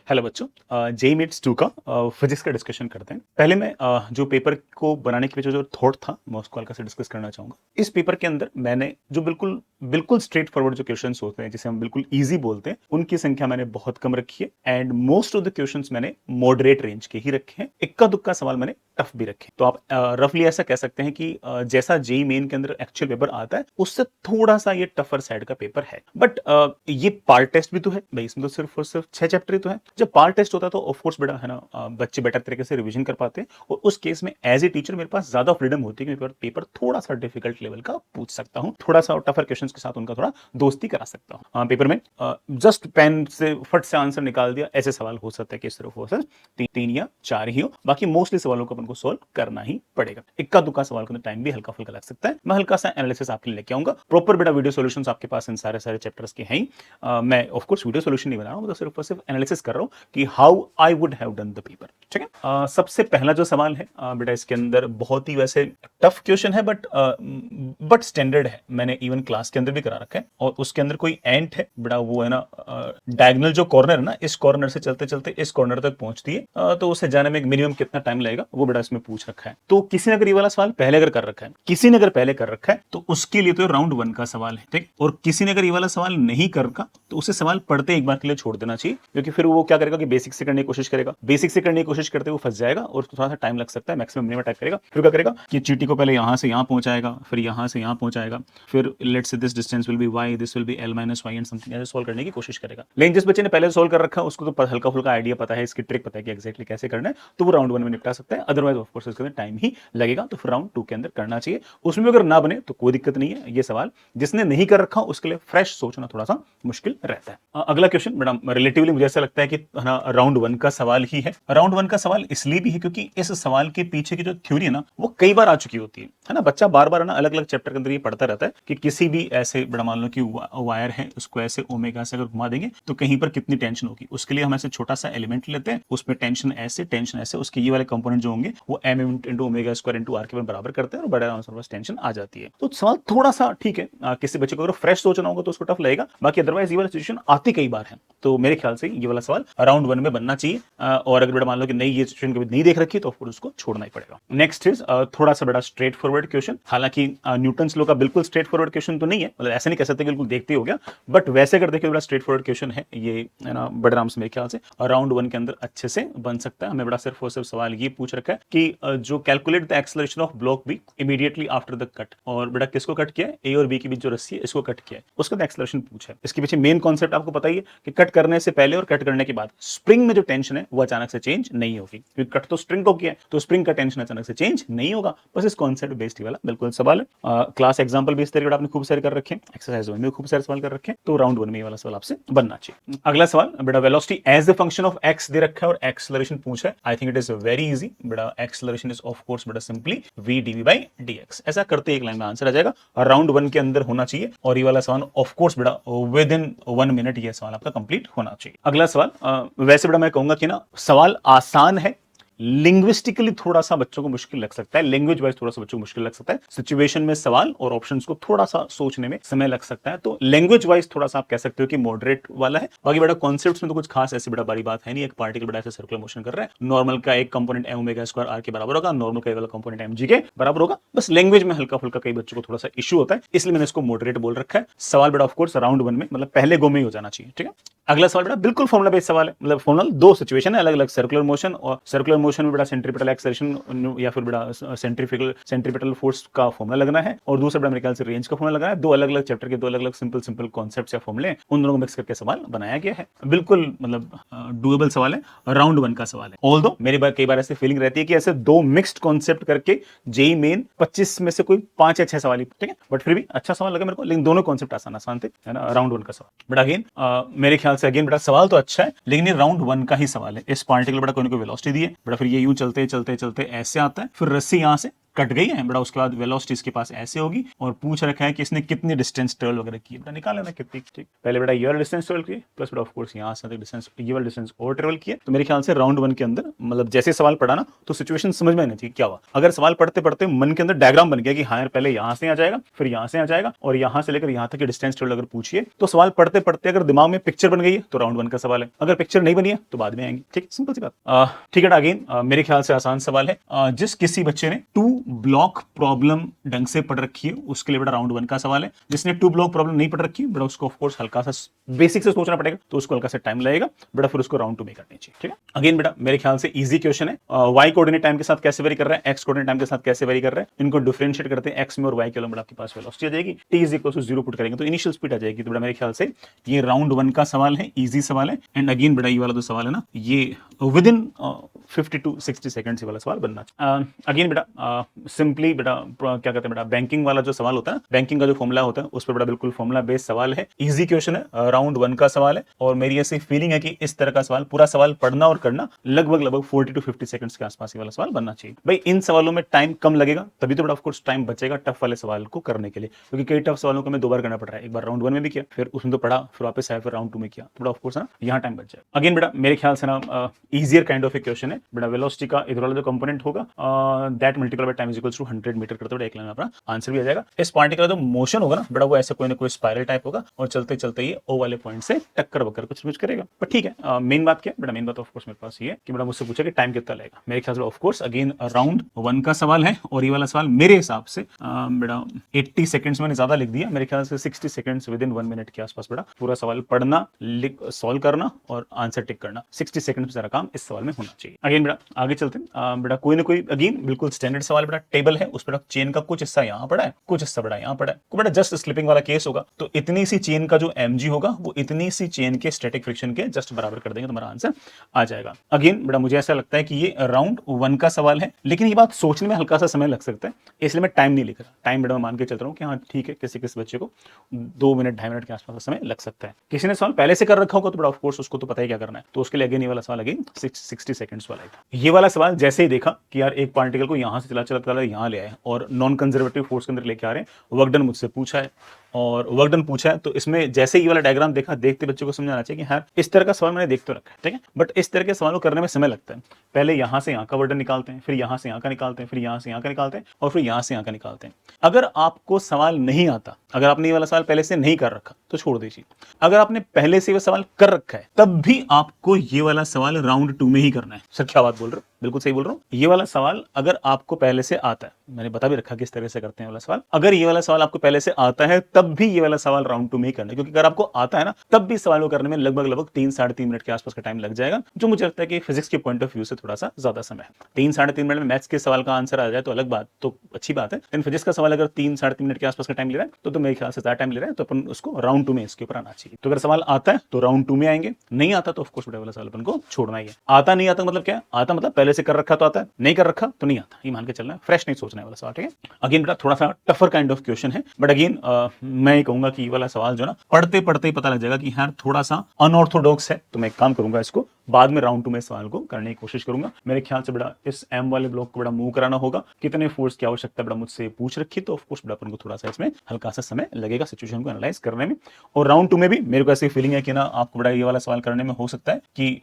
D: हेलो बच्चों, जेई मेट्स 2 का फिजिक्स का डिस्कशन करते हैं। पहले मैं जो पेपर को बनाने के पीछे जो थॉट था मैं उसको हल्का से डिस्कस करना चाहूंगा। इस पेपर के अंदर मैंने जो बिल्कुल स्ट्रेट फॉरवर्ड जो क्वेश्चंस होते हैं जिसे हम बिल्कुल इजी बोलते हैं उनकी संख्या मैंने बहुत कम रखी है, and most of the questions मैंने मॉडरेट रेंज के ही रखे हैं। इक्का दुक्का सवाल मैंने टफ भी रखे। तो आप रफली ऐसा कह सकते हैं कि जैसा जेई मेन के अंदर एक्चुअल पेपर आता है उससे थोड़ा सा ये टफर साइड का पेपर है। बट ये पार्ट टेस्ट भी तो है भाई, इसमें तो सिर्फ और सिर्फ 6 चैप्टर ही तो है। जब पार्ट टेस्ट होता है तो ऑफ कोर्स बेटा है ना, बच्चे बेटर तरीके से रिवीजन कर पाते हैं, और उस केस में एज ए टीचर मेरे पास ज्यादा फ्रीडम होती है कि मैं पेपर थोड़ा सा डिफिकल्ट लेवल का पूछ सकता हूँ, थोड़ा सा टफर क्वेश्चंस के साथ उनका थोड़ा दोस्ती करा सकता हूँ। पेपर में जस्ट पेन से फट से आंसर निकाल दिया ऐसे सवाल हो सकता है कि सिर्फ हो सकता 3 या 4 ही हो, बाकी मोस्टली सवालों को अपन को सोल्व करना ही पड़ेगा। इक्का दुक्का सवाल के टाइम भी हल्का फुल्का लग सकता है। मैं हल्का सा एनालिसिस आपके लिए लेके आऊंगा। प्रॉपर बेटा वीडियो सॉल्यूशंस आपके पास इन सारे चैप्टर्स के हैं। मैं ऑफ कोर्स वीडियो सॉल्यूशन नहीं बना रहा हूं, तो सिर्फ एनालिसिस कर रहा हूं कि how I would have done the paper. ठीक है, सबसे पहला जो सवाल है बेटा इसके अंदर बहुत ही वैसे टफ क्वेश्चन है बट स्टैंडर्ड है, मैंने इवन क्लास के अंदर भी करा रखा है। और उसके अंदर कोई एंट है बेटा, वो है ना डायगोनल जो कॉर्नर है ना, इस कॉर्नर से चलते चलते इस कॉर्नर तक पहुंचती है, तो उसे जाने में मिनिमम कितना टाइम लगेगा वो बेटा इसमें पूछ रखा है। तो किसी ने अगर ये वाला सवाल पहले अगर कर रखा है, किसी ने अगर पहले कर रखा है तो उसके लिए तो राउंड 1 का सवाल है। ठीक, और किसी ने अगर ये वाला सवाल नहीं कर रखा तो उसे सवाल पढ़ते एक बार के लिए छोड़ देना चाहिए, क्योंकि फिर वो क्या करेगा कि बेसिक से करने की कोशिश करेगा, बेसिक से करने की कोशिश करते वो फंस जाएगा और थोड़ा सा टाइम लग सकता है, मैक्सिमम मिनिमम टाइप करेगा। फिर क्या करेगा कि चीटी को पहले यहां से यहां पहुंचाएगा, फिर यहां से यहां पहुंचाएगा, फिर let's say this distance will be y, this will be l - y and something ऐसे सॉल्व करने की कोशिश करेगा। लेकिन जिस बच्चे ने पहले सॉल्व कर रखा है उसको तो हल्का फुल्का आइडिया पता है, इसकी ट्रिक पता है कि एग्जैक्टली कैसे करना है, तो वो राउंड 1 में निपटा सकता है। अदरवाइज ऑफ कोर्स इसके अंदर टाइम ही लगेगा, तो फिर राउंड 2 के अंदर करना चाहिए। उसमें अगर ना बने तो कोई दिक्कत नहीं है, ये सवाल जिसने नहीं कर रखा उसके लिए फ्रेश सोचना थोड़ा सा मुश्किल रहता है। अगला क्वेश्चन मैडम रिलेटिवली मुझे ऐसा लगता है कि राउंड 1 का सवाल ही है। राउंड 1 का सवाल इसलिए भी है क्योंकि इस सवाल के पीछे की जो थ्योरी है ना वो कई बार आ चुकी होती है ना। बच्चा बार बार ना अलग अलग चैप्टर के अंदर ये पढ़ता रहता है कि किसी भी ऐसे बड़ा मान लो कि वायर है, उसको ऐसे ओमेगा से अगर घुमा देंगे तो कहीं पर कितनी टेंशन होगी। उसके लिए हम ऐसे छोटा सा एलिमेंट लेते हैं, उसमें टेंशन ऐसे उसके ये वाले कंपोनेंट जो होंगे देंगे वो m into omega square into R के बराबर करते हैं और बड़ा आंसर बस टेंशन आ जाती है। तो सवाल थोड़ा सा ठीक है, किसी बच्चे को अगर फ्रेश सोचना होगा तो उसको टफ लगेगा, बाकी अदरवाइज ये वाला सिचुएशन आती कई बार है, तो मेरे ख्याल से ये वाला सवाल राउंड 1 में बनना चाहिए। और अगर बेटा मान लो कि नहीं ये सिचुएशन कभी नहीं देख रखी तो फिर उसको छोड़ना ही पड़ेगा। नेक्स्ट इज थोड़ा सा बड़ा स्ट्रेट फॉरवर्ड क्वेश्चन, हालांकि न्यूटन्स लॉ का बिल्कुल स्ट्रेट फॉरवर्ड क्वेश्चन तो नहीं है, मतलब ऐसा नहीं कह सकते कि बिल्कुल देखते हो गया, बट वैसे अगर देखिए बड़ा स्ट्रेट फॉरवर्ड क्वेश्चन है ये, है ना, बड़े आराम से मेरे ख्याल से राउंड 1 के अंदर अच्छे से बन सकता है। हमें बड़ा सिर्फ और सिर्फ सवाल ये पूछ रखा है कि जो calculate the acceleration of block B immediately after the cut, और बेटा किसको कट किया है, ए और बी के बीच जो रस्सी है इसको कट किया है, उसका एक्सेलरेशन पूछा है। इसके पीछे मेन कॉन्सेप्ट आपको पता ही है कि कट करने से पहले और कट करने के बाद स्प्रिंग में जो टेंशन है वो अचानक से चेंज नहीं होगी, क्योंकि कट तो स्प्रिंग को किया है तो स्प्रिंग का टेंशन अचानक से चेंज नहीं होगा। बस इस कॉन्सेप्ट बेस्ड वाला बिल्कुल सवाल है। क्लास एग्जांपल भी इस तरीके आपने खूब सारे कर रखे हैं, एक्सरसाइज में खूब सारे सवाल कर रखे हैं, तो राउंड 1 में ये वाला सवाल आपसे बनना चाहिए। अगला सवाल बेटा velocity as the function of X दे रखा है और एक्सेलरेशन पूछा है। I think it is very easy बेटा, एक्सेलरेशन इज ऑफ कोर्स बेटा simply v dv by dx। ऐसा करते एक लाइन में आंसर आ जाएगा और राउंड 1 के अंदर होना चाहिए, और ये वाला सवाल ऑफ कोर्स बेटा विद इन 1 मिनट ये सवाल आपका कंप्लीट होना चाहिए। अगला सवाल वैसे बेटा मैं कहूंगा कि ना सवाल आसान है, लिंग्विस्टिकली थोड़ा सा बच्चों को मुश्किल लग सकता है, लैंग्वेज वाइज थोड़ा सा बच्चों को मुश्किल लग सकता है, सिचुएशन में सवाल और ऑप्शंस को थोड़ा सा सोचने में समय लग सकता है, तो लैंग्वेज वाइज थोड़ा सा आप कह सकते हो कि मॉडरेट वाला है। बाकी बड़ा कॉन्सेप्ट्स में तो कुछ खास ऐसी बड़ा बड़ी बात है नहीं, एक पार्टिकल बड़ा ऐसे सर्कुलर मोशन कर रहा है, नॉर्मल का एक component M omega square R के बराबर होगा, नॉर्मल का वाला कंपोनेंट एम जी के बराबर होगा। बस लैंग्वेज में हल्का फुल्का कई बच्चों को थोड़ा सा इशू होता है, इसलिए मैंने इसको मॉडरेट बोल रखा है। सवाल बड़ा ऑफकोर्स राउंड 1 में मतलब पहले गो में ही हो जाना चाहिए, ठीक है। अगला सवाल बेटा बिल्कुल फॉर्मुला बेस्ड सवाल है, मतलब फॉर्मुला दो सिचुएशन है अलग अलग, सर्कुलर मोशन और सर्कुलर मोशन में बेटा सेंट्रीपिटल एक्सेलरेशन या फिर बेटा सेंट्रीपिटल फोर्स का फॉर्मुला लगना है, और दूसरा बेटा मेरे ख्याल से रेंज का फॉर्मुला लगना है। दो अलग अलग चैप्टर के दो अलग अलग सिंपल कॉन्सेप्ट्स या फॉर्मुले उन दोनों को मिक्स करके सवाल बनाया गया है। बिल्कुल मतलब डुएबल सवाल है, राउंड 1 का सवाल है। ऑल्दो मेरी बार कई बार ऐसी फीलिंग रहती है कि ऐसे दो मिक्स्ड कॉन्सेप्ट करके जेई मेन 25 में से कोई 5 या 6 सवाल ही, ठीक है, बट फिर भी अच्छा सवाल लगा मेरे को, लेकिन दोनों कॉन्सेप्ट आसान थे, है ना, राउंड 1 का सवाल। बट अगेन मेरे ख्याल से अगेन बेटा सवाल तो अच्छा है, लेकिन ये राउंड 1 का ही सवाल है। इस पार्टिकल बड़ा कोई ना कोई वेलोसिटी दी है बड़ा, फिर ये यूं चलते ऐसे आता है, फिर रस्सी यहां से कट गई है बड़ा, उसके बाद वेलोसिटी इसके पास ऐसे होगी, और पूछ रखा है कि इसने कितनी डिस्टेंस ट्रेवल वगैरह की है, बेटा निकाल लेना कितनी, ठीक। पहले बेटा ये वाला डिस्टेंस ट्रेवल की प्लस बेटा ऑफ कोर्स यहां से डिस्टेंस, ये वाला डिस्टेंस और ट्रेवल किया। तो मेरे ख्याल से राउंड 1 के अंदर मतलब जैसे सवाल पढ़ा ना तो सिचुएशन समझ में आनी चाहिए क्या हुआ। अगर सवाल पढ़ते पढ़ते मन के अंदर डायग्राम बन गया कि हाँ यार पहले यहां से आ जाएगा फिर यहां से आ जाएगा और यहां से लेकर यहां तक की डिस्टेंस ट्रेवल अगर पूछिए, तो सवाल पढ़ते पढ़ते अगर दिमाग में पिक्चर बन गई है तो राउंड 1 का सवाल है, अगर पिक्चर नहीं बनी है तो बाद में आएंगे, ठीक, सिंपल सी बात। ठीक है, अगेन मेरे ख्याल से आसान सवाल है। जिस किसी बच्चे ने 2 ब्लॉक प्रॉब्लम ढंग से पढ़ रखी है उसके लिए बेटा राउंड 1 का सवाल है। जिसने 2 ब्लॉक प्रॉब्लम नहीं पढ़ रखी है बेटा उसको ऑफ कोर्स हल्का सा बेसिक से सोचना पड़ेगा, तो उसको हल्का सा टाइम लगेगा बेटा, फिर उसको राउंड 2 में करनी चाहिए, ठीक है। अगेन बेटा मेरे ख्याल से इजी क्वेश्चन है। वाई कोऑर्डिनेट टाइम के साथ कैसे वेरी कर रहा है, एक्स कोऑर्डिनेट टाइम के साथ कैसे वेरी कर रहा है, इनको डिफरेंशिएट करते हैं एक्स में और वाई के बेटा आपके पास वेलोसिटी आ जाएगी, T is equal to 0 put करेंगे तो इनिशियल स्पीड आ जाएगी। तो बेटा मेरे ख्याल से ये राउंड 1 का सवाल है, इजी सवाल है। एंड अगेन बेटा ये वाला जो सवाल है ना ये विद इन 50 to 60 सेकंड्स वाला सवाल बनना चाहिए। अगेन बेटा सिंपली बेटा क्या कहते हैं बेटा, बैंकिंग वाला जो सवाल होता है, बैंकिंग का जो फॉर्मुला होता है उस पर बेटा बिल्कुल फॉर्मुला बेस्ड सवाल है, इजी क्वेश्चन है, राउंड 1 का सवाल है। और मेरी ऐसी फीलिंग है कि इस तरह का सवाल पूरा सवाल पढ़ना और करना लगभग 40 to 50 सेकंड्स के आसपास ये वाला सवाल बनना चाहिए। भाई इन सवालों में टाइम कम लगेगा तभी तो बेटा ऑफ कोर्स टाइम बचेगा टफ वाले सवाल को करने के लिए, क्योंकि कई टफ सवालों को हमें 2 बार करना पड़ रहा है, एक बार राउंड 1 में भी किया फिर उसमें तो पढ़ा फिर वापस आया फिर राउंड 2 में किया, तो बेटा ऑफ कोर्स ना यहाँ टाइम बच जाएगा। अगेन बेटा मेरे ख्याल से ना easier kind of a question है बेटा, वेलोसिटी का इधर वाला जो कंपोनेंट होगा that multiply by time is equal to 100 metre करते हुए एक लाइन में अपना आंसर भी आ जाएगा। इस पार्टिकल जो मोशन होगा ना बेटा वो ऐसे कोई ना कोई स्पाइरल टाइप होगा और चलते चलते ये ओ वाले पॉइंट से टक्कर वक्कर कुछ करेगा, पर ठीक है। मेन बात क्या है बेटा, मेन बात ऑफ कोर्स मेरे पास ये है कि बेटा मुझसे पूछा कि टाइम कितना लगेगा। मेरे ख्याल से ऑफ कोर्स अगेन राउंड 1 का सवाल है, और ये वाला सवाल मेरे हिसाब से बेटा 80 सेकंड्स मैंने ज्यादा लिख दिया, मेरे ख्याल से 60 सेकंड्स विद इन 1 मिनट के आसपास बेटा पूरा सवाल पढ़ना सॉल्व करना और आंसर टिक करना, 60 सेकंड में सारा काम इस सवाल में होना चाहिए। अगेन बेटा आगे चलते हैं बेटा, कोई ना कोई अगेन बिल्कुल स्टैंडर्ड सवाल बेटा, टेबल है उस पर चेन का कुछ हिस्सा यहाँ पड़ा है कुछ हिस्सा बड़ा यहाँ पड़ा है, बेटा जस्ट स्लिपिंग वाला केस होगा तो इतनी सी चेन का जो mg होगा वो इतनी सी चेन के स्टैटिक फ्रिक्शन के जस्ट बराबर कर देंगे, तुम्हारा आंसर आ जाएगा। अगेन बेटा मुझे ऐसा लगता है कि ये राउंड 1 का सवाल है, लेकिन ये बात सोचने में हल्का सा समय लग सकता है, इसलिए मैं टाइम नहीं लिख रहा। टाइम बेटा मैं मान के चल रहा हूँ कि हाँ ठीक है किसी बच्चे को 2 मिनट 2.5 मिनट के आसपास का समय लग सकता है। किसी ने सवाल पहले से कर रखा होगा तो बेटा ऑफ कोर्स उसको तो पता ही क्या करना है, तो उसके लिए अगेन ये वाला सवाल अगेन 60 सेकंड्स वाला है। ये वाला सवाल जैसे ही देखा कि यार एक पार्टिकल को यहाँ से चला यहाँ ले आए और नॉन कंजर्वेटिव फोर्स के अंदर लेके आ रहे हैं, वर्क डन मुझसे पूछा है, और वर्क डन पूछा है, तो इसमें जैसे ये वाला डायग्राम देखा, देखते बच्चों को समझ आना चाहिए कि हाँ इस तरह का सवाल मैंने देख तो रखा है, ठीक है, बट इस तरह के सवाल को करने में समय लगता है। पहले यहाँ से यहाँ का वर्क डन निकालते हैं, फिर यहाँ से यहाँ का निकालते हैं, फिर यहाँ से यहाँ का निकालते हैं, और फिर यहाँ से यहाँ का निकालते हैं। अगर आपको सवाल नहीं आता, अगर आपने ये वाला सवाल पहले से नहीं कर रखा तो छोड़ दीजिए। अगर आपने पहले से वो सवाल कर रखा है तब भी आपको ये वाला सवाल राउंड 2 में ही करना है। सर क्या बात बोल रहे हो? बिल्कुल सही बोल रहा हूँ। ये वाला सवाल अगर आपको पहले से आता है, मैंने बता भी रखा किस तरह से करते हैं वाला सवाल, अगर ये वाला सवाल आपको पहले से आता है तब भी ये वाला सवाल राउंड 2 में ही करना है, क्योंकि अगर आपको आता है ना तब भी सवाल को करने में लगभग 3-3.5 मिनट के आसपास का टाइम लग जाएगा, जो मुझे लगता है कि फिजिक्स के पॉइंट ऑफ व्यू से थोड़ा सा ज्यादा समय है। 3-3.5 मिनट में मैथ्स के सवाल का आंसर आ जाए तो अलग बात, तो अच्छी बात है, लेकिन फिजिक्स का सवाल अगर 3-3.5 मिनट के आसपास का टाइम ले रहा है तो मेरे ख्याल से ज्यादा टाइम ले रहा है, तो अपन उसको राउंड 2 में इसके ऊपर आना चाहिए। तो अगर सवाल आता है तो राउंड 2 में आएंगे, नहीं आता तो ऑफकोर्स बड़ा वाला सवाल अपन को छोड़ना ही है। आता नहीं आता मतलब क्या? आता मतलब पहले से कर रखा तो आता है, नहीं कर रखा तो नहीं आता, ये मान के चलना है, फ्रेश नहीं सोचना है वाला सवाल, ठीक है। अगेन बेटा थोड़ा सा टफर काइंड ऑफ क्वेश्चन है, बट अगेन मैं ये कहूंगा कि ये वाला सवाल जो ना पढ़ते पढ़ते ही पता लग जाएगा कि यार थोड़ा सा अनऑर्थोडॉक्स है, तो मैं एक काम करूंगा, इसको बाद में राउंड 2 में सवाल को करने की कोशिश करूंगा। मेरे ख्याल से बड़ा इस एम वाले ब्लॉक को बड़ा मूव कराना होगा, कितने फोर्स की आवश्यकता बड़ा मुझसे पूछ रखी, तो ऑफकोर्स बड़ा अपन को थोड़ा सा इसमें हल्का सा समय लगेगा सिचुएशन को एनालाइज करने में। और राउंड 2 में भी मेरे को ऐसी फीलिंग है कि ना आपको बड़ा ये वाला सवाल करने में हो सकता है कि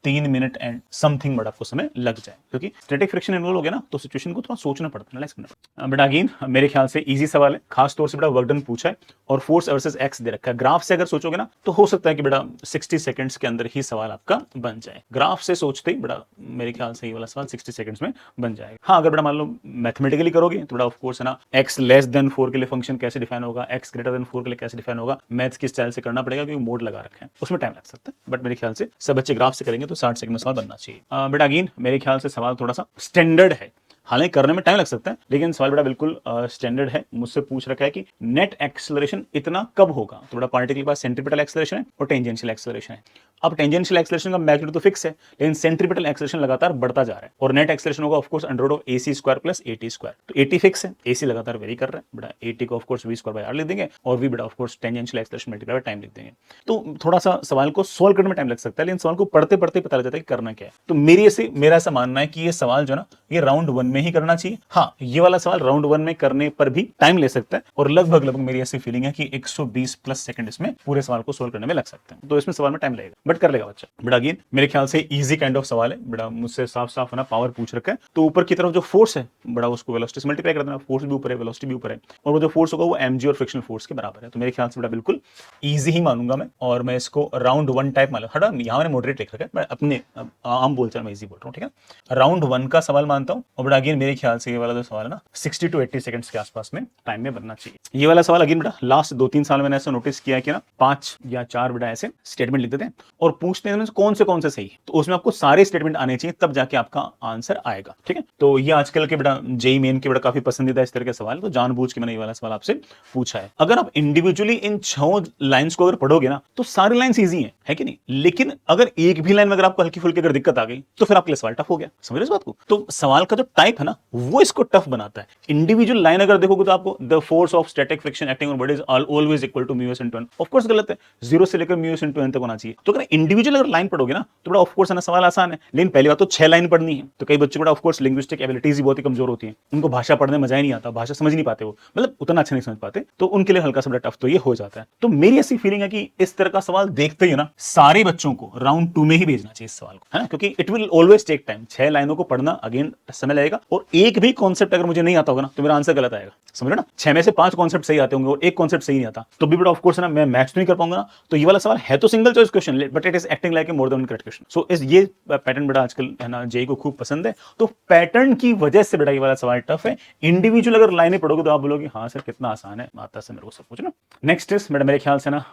D: 3 मिनट एंड समथिंग बड़ा आपको समय लग जाए, क्योंकि स्टैटिक फ्रिक्शन इन्वॉल्व हो गया ना, तो सिचुएशन को थोड़ा सोचना पड़ता है, एनालाइज करना पड़ता है। बट अगेन मेरे ख्याल से इजी सवाल है, खास तौर से बड़ा वर्क डन पूछा है और फोर्स वर्सेस एक्स दे रखा है। ग्राफ से अगर सोचोगे ना तो हो सकता है कि बड़ा 60 सेकंड्स के अंदर ही सवाल आपका बन जाए। ग्राफ से सोचते ही बड़ा मेरे ख्याल से ये वाला सवाल 60 सेकंड्स में बन जाएगा। हाँ अगर बड़ा मान लो मैथमेटिकली करोगे तो बड़ा ऑफ कोर्स है ना, x लेस देन 4 के लिए फंक्शन कैसे डिफाइन होगा, x ग्रेटर देन 4 के लिए कैसे डिफाइन होगा, मैथ्स की स्टाइल से करना पड़ेगा, क्योंकि मोड लगा रखे हैं, उसमें टाइम लग सकता है। बट मेरे ख्याल से सब बच्चे ग्राफ से करेंगे तो 60 सेकंड में सवाल बनना चाहिए। बट अगेन मेरे ख्याल से सवाल थोड़ा सा स्टैंडर्ड है, हालांकि करने में टाइम लग सकता है, लेकिन सवाल बड़ा बिल्कुल स्टैंडर्ड है। मुझसे पूछ रखा है कि नेट एक्सेलरेशन इतना कब होगा, तो बड़ा पार्टिकल के पास सेंट्रीपिटल एक्सेलरेशन है और टेंजेंशियल एक्सेलरेशन है। अब टेंजेंशियल एक्सेलरेशन का मैग्नीट्यूड तो फिक्स है, लेकिन सेंट्रीपिटल एक्सेलरेशन लगातार बढ़ता जा रहा है, और नेट एक्सेलरेशन होगा of course under of AC square plus AT square. तो AT फिक्स है, AC लगातार वेरी कर रहा है, बड़ा AT को of course V square by R लिख देंगे, और V बड़ा of course tangential acceleration multiply by time लिख देंगे। तो थोड़ा सा सवाल को सॉल्व करने में टाइम लग सकता है, लेकिन सवाल को पढ़ते पढ़ते पता लग जाता है कि करना क्या है। तो मेरा ऐसा मानना है कि ये सवाल जो ना ये राउंड 1 में ही करना चाहिए। हाँ ये वाला सवाल राउंड 1 में करने पर भी टाइम ले सकता है, और लगभग मेरी ऐसी फीलिंग है कि 120 प्लस सेकंड इसमें पूरे सवाल को सोल्व करने में लग सकते हैं। तो इसमें सवाल में टाइम लगेगा, बट कर लेगा बच्चा। बट अगेन मेरे ख्याल से इजी काइंड ऑफ सवाल है, बड़ा मुझसे साफ साफ ना पावर पूछ रखा है, तो ऊपर की तरफ जो फोर्स है बड़ा उसको वेलोसिटी से मल्टीप्लाई कर देना, फोर्स भी ऊपर है वेलोसिटी भी ऊपर है, और वो जो फोर्स होगा वो mg और फ्रिक्शनल फोर्स के बराबर है। तो मेरे ख्याल से बड़ा बिल्कुल इजी ही मानूंगा मैं, और मैं इसको राउंड 1 टाइप मान हटा, यहाँ मैंने मॉडरेट लिख रखा है, मैं अपने आम बोलचाल में इजी बोल रहा हूँ, ठीक है। राउंड 1 का सवाल मानता हूँ, और बड़ा अगेन मेरे ख्याल से ये वाला जो सवाल है ना 60 to 80 सेकंड्स के आसपास में टाइम में बनना चाहिए। ये वाला सवाल अगेन बेटा लास्ट 2-3 साल मैंने ऐसा नोटिस किया कि ना 5 या 4 बेटा ऐसे स्टेटमेंट लिख देते हैं और पूछते हैं कौन से सही है, तो उसमें आपको सारे स्टेटमेंट आने चाहिए, तब जाके आपका आंसर आएगा, ठीक है। तो ये आजकल के बेटा जेईई मेन के बेटा काफी पसंदीदा इस तरह के सवाल, तो जानबूझ के मैंने ये वाला सवाल आपसे पूछा है। अगर आप इंडिविजुअली इन 6 लाइंस को अगर पढ़ोगे ना तो सारी लाइंस इजी है कि नहीं, लेकिन अगर एक भी लाइन में अगर आपको हल्की फुल्की अगर दिक्कत आ गई तो फिर आपके लिए सवाल टफ हो गया। समझ रहे इस बात को? तो सवाल का जो टाइप है ना वो इसको टफ बनाता है। इंडिविजुअल लाइन अगर देखोगे तो आपको the force of static friction acting on body is always equal to mu S into N, of course गलत है, 0 से लेकर म्यू एस इनटू एन तक होना चाहिए। तो अगर इंडिविजुअल अगर लाइन पढ़ोगे ना तो बड़ा ऑफ कोर्स ना सवाल आसान है, लेकिन पहली बात तो 6 लाइन पढ़नी है, तो कई बच्चों को ऑफ कोर्स लिंग्विस्टिक एबिलिटीज ही बहुत ही कमजोर होती है, उनको भाषा पढ़ने में मजा ही नहीं आता, भाषा समझ नहीं पाते, वो मतलब उतना अच्छा नहीं समझ पाते, तो उनके लिए हल्का सा बड़ा टफ तो ये हो जाता है। तो मेरी ऐसी फीलिंग है कि इस तरह का सवाल देखते ही ना सारे बच्चों को राउंड 2 में ही भेजना चाहिए इस सवाल को, है ना, क्योंकि it will always take time. 6 लाइनों को पढ़ना अगेन समय लगेगा, और एक भी कॉन्सेप्ट अगर मुझे नहीं आता होगा ना तो मेरा आंसर गलत आएगा। समझ रहे ना, 6 में से 5 कॉन्सेप्ट सही आते होंगे और एक कॉन्सेप्ट सही नहीं आता, तो भी बड़ा ऑफ कोर्स ना मैं मैच तो नहीं कर पाऊंगा ना। तो ये वाला सवाल है तो single choice question, but it is acting like a more than correct question. So इस ये पैटर्न बड़ा आजकल है ना जेईई को खूब पसंद है, तो पैटर्न की वजह से बड़ा ये वाला सवाल टफ है। इंडिविजुअल अगर लाइनें पढ़ोगे तो आप बोलोगे हाँ सर कितना आसान है, आता से मेरे को सब कुछ ना। नेक्स्ट इज बड़ा मेरे ख्याल से ना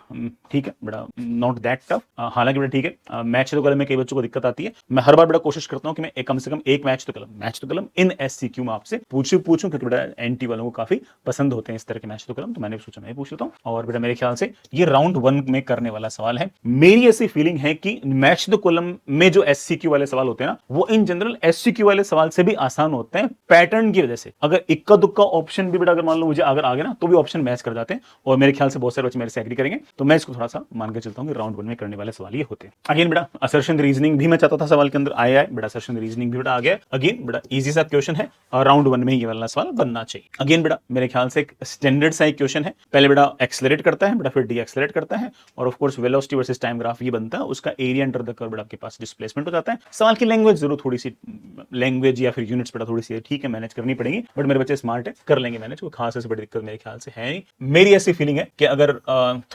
D: ठीक है बड़ा नॉट दैट टफ, हालांकि बड़ा ठीक है। मैच तो कलम में कई बच्चों को दिक्कत आती है, मैं हर बार बड़ा कोशिश करता हूँ कि मैं कम से कम एक मैच तो कलम इन SCQ में आपसे पूछूं, क्योंकि बड़ा एनटी वालों को काफी पसंद होते हैं इस तरह के मैच तो कलम, तो मैंने सोचा मैं पूछ लेता हूँ। और बेटा मेरे ख्याल से ये राउंड 1 में करने वाला सवाल है। मेरी ऐसी फीलिंग है कि मैच द कॉलम में जो एससीक्यू वाले सवाल होते हैं ना, वो इन जनरल एससीक्यू वाले सवाल से भी आसान होते हैं पैटर्न की वजह से। अगर इक्का दुक्का ऑप्शन भी बेटा अगर मान लो मुझे अगर आ गया ना, तो भी ऑप्शन मैच कर जाते हैं, और मेरे ख्याल से बहुत सारे बच्चे मेरे से एग्री करेंगे, तो मैं इसको थोड़ा सा मान के चलता हूं कि राउंड 1 में करने वाले सवाल ये होते हैं। अगेन बेटा असर्शन रीजनिंग भी मैं चाहता था सवाल के अंदर आया है, बेटा असर्शन रीजनिंग भी बेटा आ गया। अगेन बेटा इजी सा क्वेश्चन है और राउंड 1 में ये वाला सवाल बनना चाहिए। अगेन बेटा मेरे ख्याल से एक स्टैंडर्ड सा एक क्वेश्चन है, पहले बेटा एक्सेलरेट करता है, बेटा फिर डी एक्सेलरेट करता है, और of course velocity versus time graph ये बनता है, उसका एरिया अंडर द कर्व बेटा आपके पास डिस्प्लेसमेंट हो जाता है। सवाल की लैंग्वेज जरूर थोड़ी सी लैंग्वेज या फिर यूनिट्स बेटा थोड़ी सी ठीक है मैनेज करनी पड़ेगी, बट मेरे बच्चे स्मार्ट है, कर लेंगे मैनेज, कोई खास ऐसी बड़ी दिक्कत मेरे ख्याल से है नहीं। मेरी ऐसी फीलिंग है कि अगर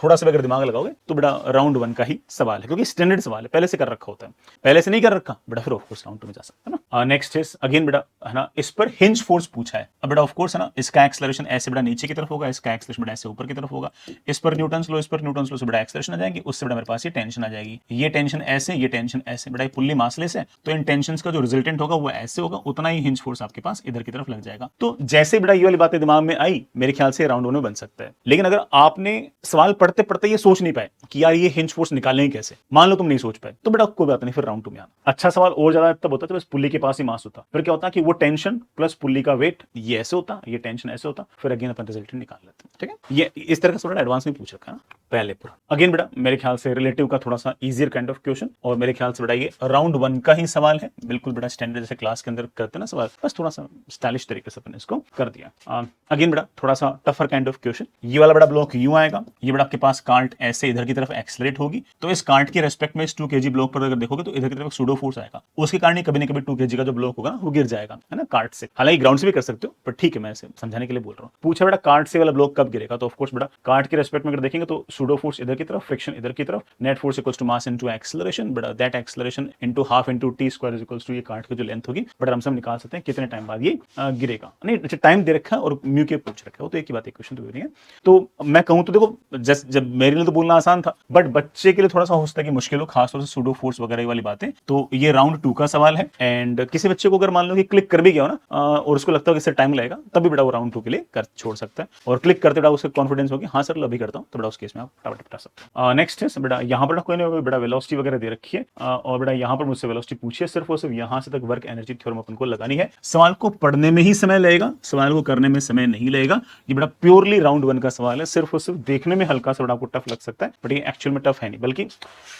D: थोड़ा सा अगर दिमाग लगाओगे तो बेटा राउंड 1 का ही सवाल है, क्योंकि स्टैंडर्ड सवाल है, पहले से कर रखा होता है, पहले से नहीं कर रखा बेटा फिर ऑफ कोर्स राउंड 2 में जा सकता है ना। नेक्स्ट इज अगेन बेटा है ना, इस पर हिंज फोर्स पूछा है। अब बेटा ऑफ कोर्स है ना, इसका एक्सेलरेशन ऐसे बेटा नीचे की तरफ होगा, इसका एक्सेलरेशन बेटा ऐसे ऊपर की तरफ होगा, इस पर न्यूटन्स लो, इस पर न्यूटन्स लो से बेटा एक्सेलरेशन आ जाएगी, उससे बेटा मेरे पास ये टेंशन आ जाएगी, ये टेंशन ऐसे, ये टेंशन ऐसे, बेटा पुल्ली मासलेस है, तो इन टेंशंस का जो रिजल्टेंट होगा वो ऐसे होगा, उतना ही हिंज फोर्स आपके पास इधर की तरफ लग जाएगा। तो जैसे बेटा ये वाली बातें दिमाग में आई, मेरे ख्याल से राउंड 1 में बन सकता है। लेकिन अगर आपने सवाल पढ़ते पढ़ते ये सोच नहीं पाए कि यार ये हिंज फोर्स निकालेंगे कैसे, मान लो तुम नहीं सोच पाए, तो बेटा कोई बात नहीं, फिर राउंड 2 में आना। अच्छा सवाल और ज्यादा तब होता है बस पुल्ली के पास ही मास होता, फिर क्या होता कि वो टेंशन प्लस पुल्ली का वेट ये ऐसे होता, ये टेंशन ऐसे होता, फिर अगेन अपन रिजल्टेंट निकाल लेते हैं। ठीक है, ये इस तरह का सवाल एडवांस में पूछ रखा है ना पहले पूरा। अगेन बेटा मेरे ख्याल से रिलेटिव का थोड़ा सा इजियर काइंड ऑफ क्वेश्चन, और मेरे ख्याल से बेटा ये राउंड 1 का ही सवाल है, बिल्कुल बेटा स्टैंडर्ड जैसे क्लास के अंदर करते हैं ना सवाल, बस थोड़ा सा स्टाइलिश तरीके से अपन इसको कर दिया। अगेन बेटा थोड़ा सा टफर काइंड ऑफ क्वेश्चन, ये वाला बड़ा ब्लॉक यूं आएगा, ये बड़ा आपके पास कार्ट ऐसे इधर की तरफ एक्सेलरेट होगी, तो इस कार्ट के रेस्पेक्ट में इस 2 kg ब्लॉक पर अगर देखोगे तो इधर की तरफ सूडो फोर्स आएगा, उसके कारण कभी ना कभी 2 kg का जो ब्लॉक होगा वो गिर जाएगा, है ना, कार्ट से। हालांकि ग्राउंड से भी कर सकते हो, पर ठीक है मैं इसे समझाने के लिए बोल रहा हूँ। पूछा बेटा कार्ट से वाला ब्लॉक कब गिरेगा, तो ऑफ कोर्स बेटा कार्ट के रेस्पेक्ट में अगर देखेंगे तो सूडो फोर्स इधर की तरफ, फ्रिक्शन इधर की तरफ, net force equals to mass into acceleration, but that acceleration into half into T square is equals to ये कार्ट की जो लेंथ होगी, बट हम सब निकाल सकते हैं कितने टाइम बाद ये गिरेगा। नहीं अच्छा टाइम दे रखा है और म्यू के पूछ रखा है, वो तो एक ही बात है, क्वेश्चन तो नहीं है। तो मैं कहूं तो देखो जब मेरे लिए तो बोलना आसान था, बट बच्चे के लिए थोड़ा सा हो सकता है कि मुश्किल हो, खासतौर से सूडो फोर्स वगैरह वाली बातें। तो ये राउंड 2 का सवाल है, एंड किसी बच्चे को अगर मान लो कि क्लिक कर भी गया हो ना और उसको लगता हो कि इससे टाइम लगेगा, तब भी बेटा वो राउंड 2 के लिए कर छोड़ सकता है, और क्लिक करते बेटा उससे कॉन्फिडेंस होगी हाँ सर अभी करता हूं, तो बेटा उस केस में आप फटाफट बता सकते हो। नेक्स्ट है बेटा यहाँ पर कोई नहीं बेटा वेलोसिटी वगैरह दे रखी है, और बेटा यहाँ पर मुझसे वेलोसिटी पूछी है, सिर्फ और सिर्फ यहाँ से तक वर्क एनर्जी थ्योरम अपन को लगानी है। सवाल को पढ़ने में ही समय लगेगा, सवाल को करने में समय नहीं लगेगा। ये बेटा प्योरली राउंड 1 का सवाल है, सिर्फ और सिर्फ देखने में हल्का सा बेटा आपको टफ लग सकता है, बट ये एक्चुअल में टफ है नहीं, बल्कि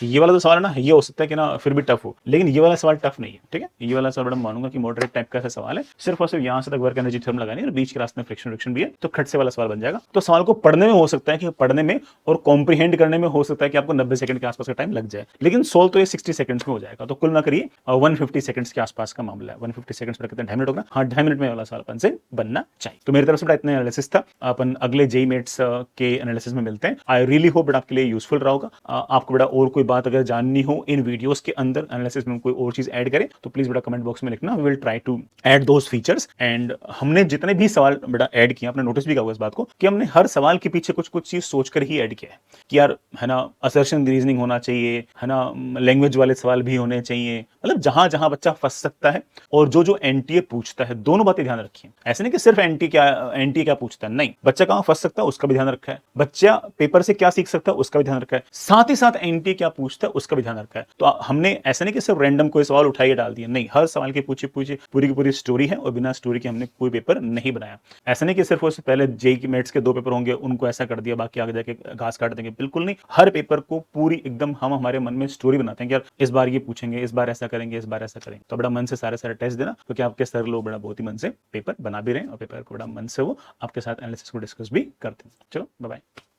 D: ये वाला जो सवाल है ना ये हो सकता है कि ना फिर भी टफ हो, लेकिन ये वाला सवाल टफ नहीं है। ठीक है, ये वाला सवाल बेटा मानूंगा कि मॉडरेट टाइप का सवाल है, सिर्फ और सिर्फ यहाँ से तक वर्क एनर्जी थ्योरम लगानी है, और बीच के रास्ते में फ्रिक्शन भी है, तो खट से वाला सवाल बन जाएगा। तो सवाल को पढ़ने में हो सकता है कि पढ़ने में और कॉम्प्रीहेंड करने में हो सकता है कि आपको 90 सेकंड के आसपास का टाइम लग जाए, लेकिन सोल्व तो ये 60 सेकंड्स में हो जाएगा। तो कुल ना करिए 150 सेकंड्स के आसपास का मामला है। 150 सेकंड्स पर कितना 2.5 मिनट होगा, हाँ 2.5 मिनट में वाला सवाल अपन से बनना चाहिए। तो मेरी तरफ से इतना एनालिसिस था, अपन अगले जेईई मेट्स के एनालिसिस में मिलते हैं। आई रियली होप बेटा आपके लिए यूजफुल रहा होगा। आपको बेटा और कोई बात अगर जाननी हो इन वीडियोस के अंदर एनालिसिस में कोई और चीज ऐड करे तो प्लीज बेटा कमेंट बॉक्स में लिखना, we will try to add those features. And हमने जितने भी सवाल बेटा ऐड किए, आपने नोटिस भी किया होगा इस बात को कि हमने हर सवाल के पीछे कुछ कुछ चीज सोचकर ही ऐड किया है कि यार है ना असर्शन रीजनिंग होना चाहिए, है ना लैंग्वेज वाले सवाल भी होने चाहिए, मतलब जहां जहां बच्चा फंस सकता है और जो एनटीए पूछता है दोनों बातें ध्यान रखिए। ऐसे नहीं कि सिर्फ एनटीए क्या पूछता है, नहीं, बच्चा कहां फंस सकता है उसका भी ध्यान रखा है, बच्चा पेपर से क्या सीख सकता है उसका भी ध्यान रखा है, साथ ही साथ एनटीए क्या पूछता है उसका भी ध्यान रखा है। तो हमने ऐसा नहीं कि सिर्फ रैंडम कोई सवाल उठाइए डाल दिया, नहीं, हर सवाल के पूछे पूरी की पूरी स्टोरी है और बिना स्टोरी के हमने कोई पेपर नहीं बनाया। ऐसा नहीं कि सिर्फ उससे पहले जेईई मेट्स के 2 पेपर होंगे उनको ऐसा कर दिया बाकी आगे जाके घास काट देंगे, बिल्कुल नहीं। हर पेपर को पूरी एकदम हम हमारे मन में स्टोरी बनाते हैं कि यार इस बार ये पूछेंगे, इस बार ऐसा करेंगे, इस बार ऐसा करेंगे। तो बड़ा मन से सारे टेस्ट देना, क्योंकि आपके सर लोग बड़ा बहुत ही मन से पेपर बना भी रहे हैं और पेपर को बड़ा मन से वो आपके साथ एनालिसिस को डिस्कस भी करते हैं। चलो बाय बाय।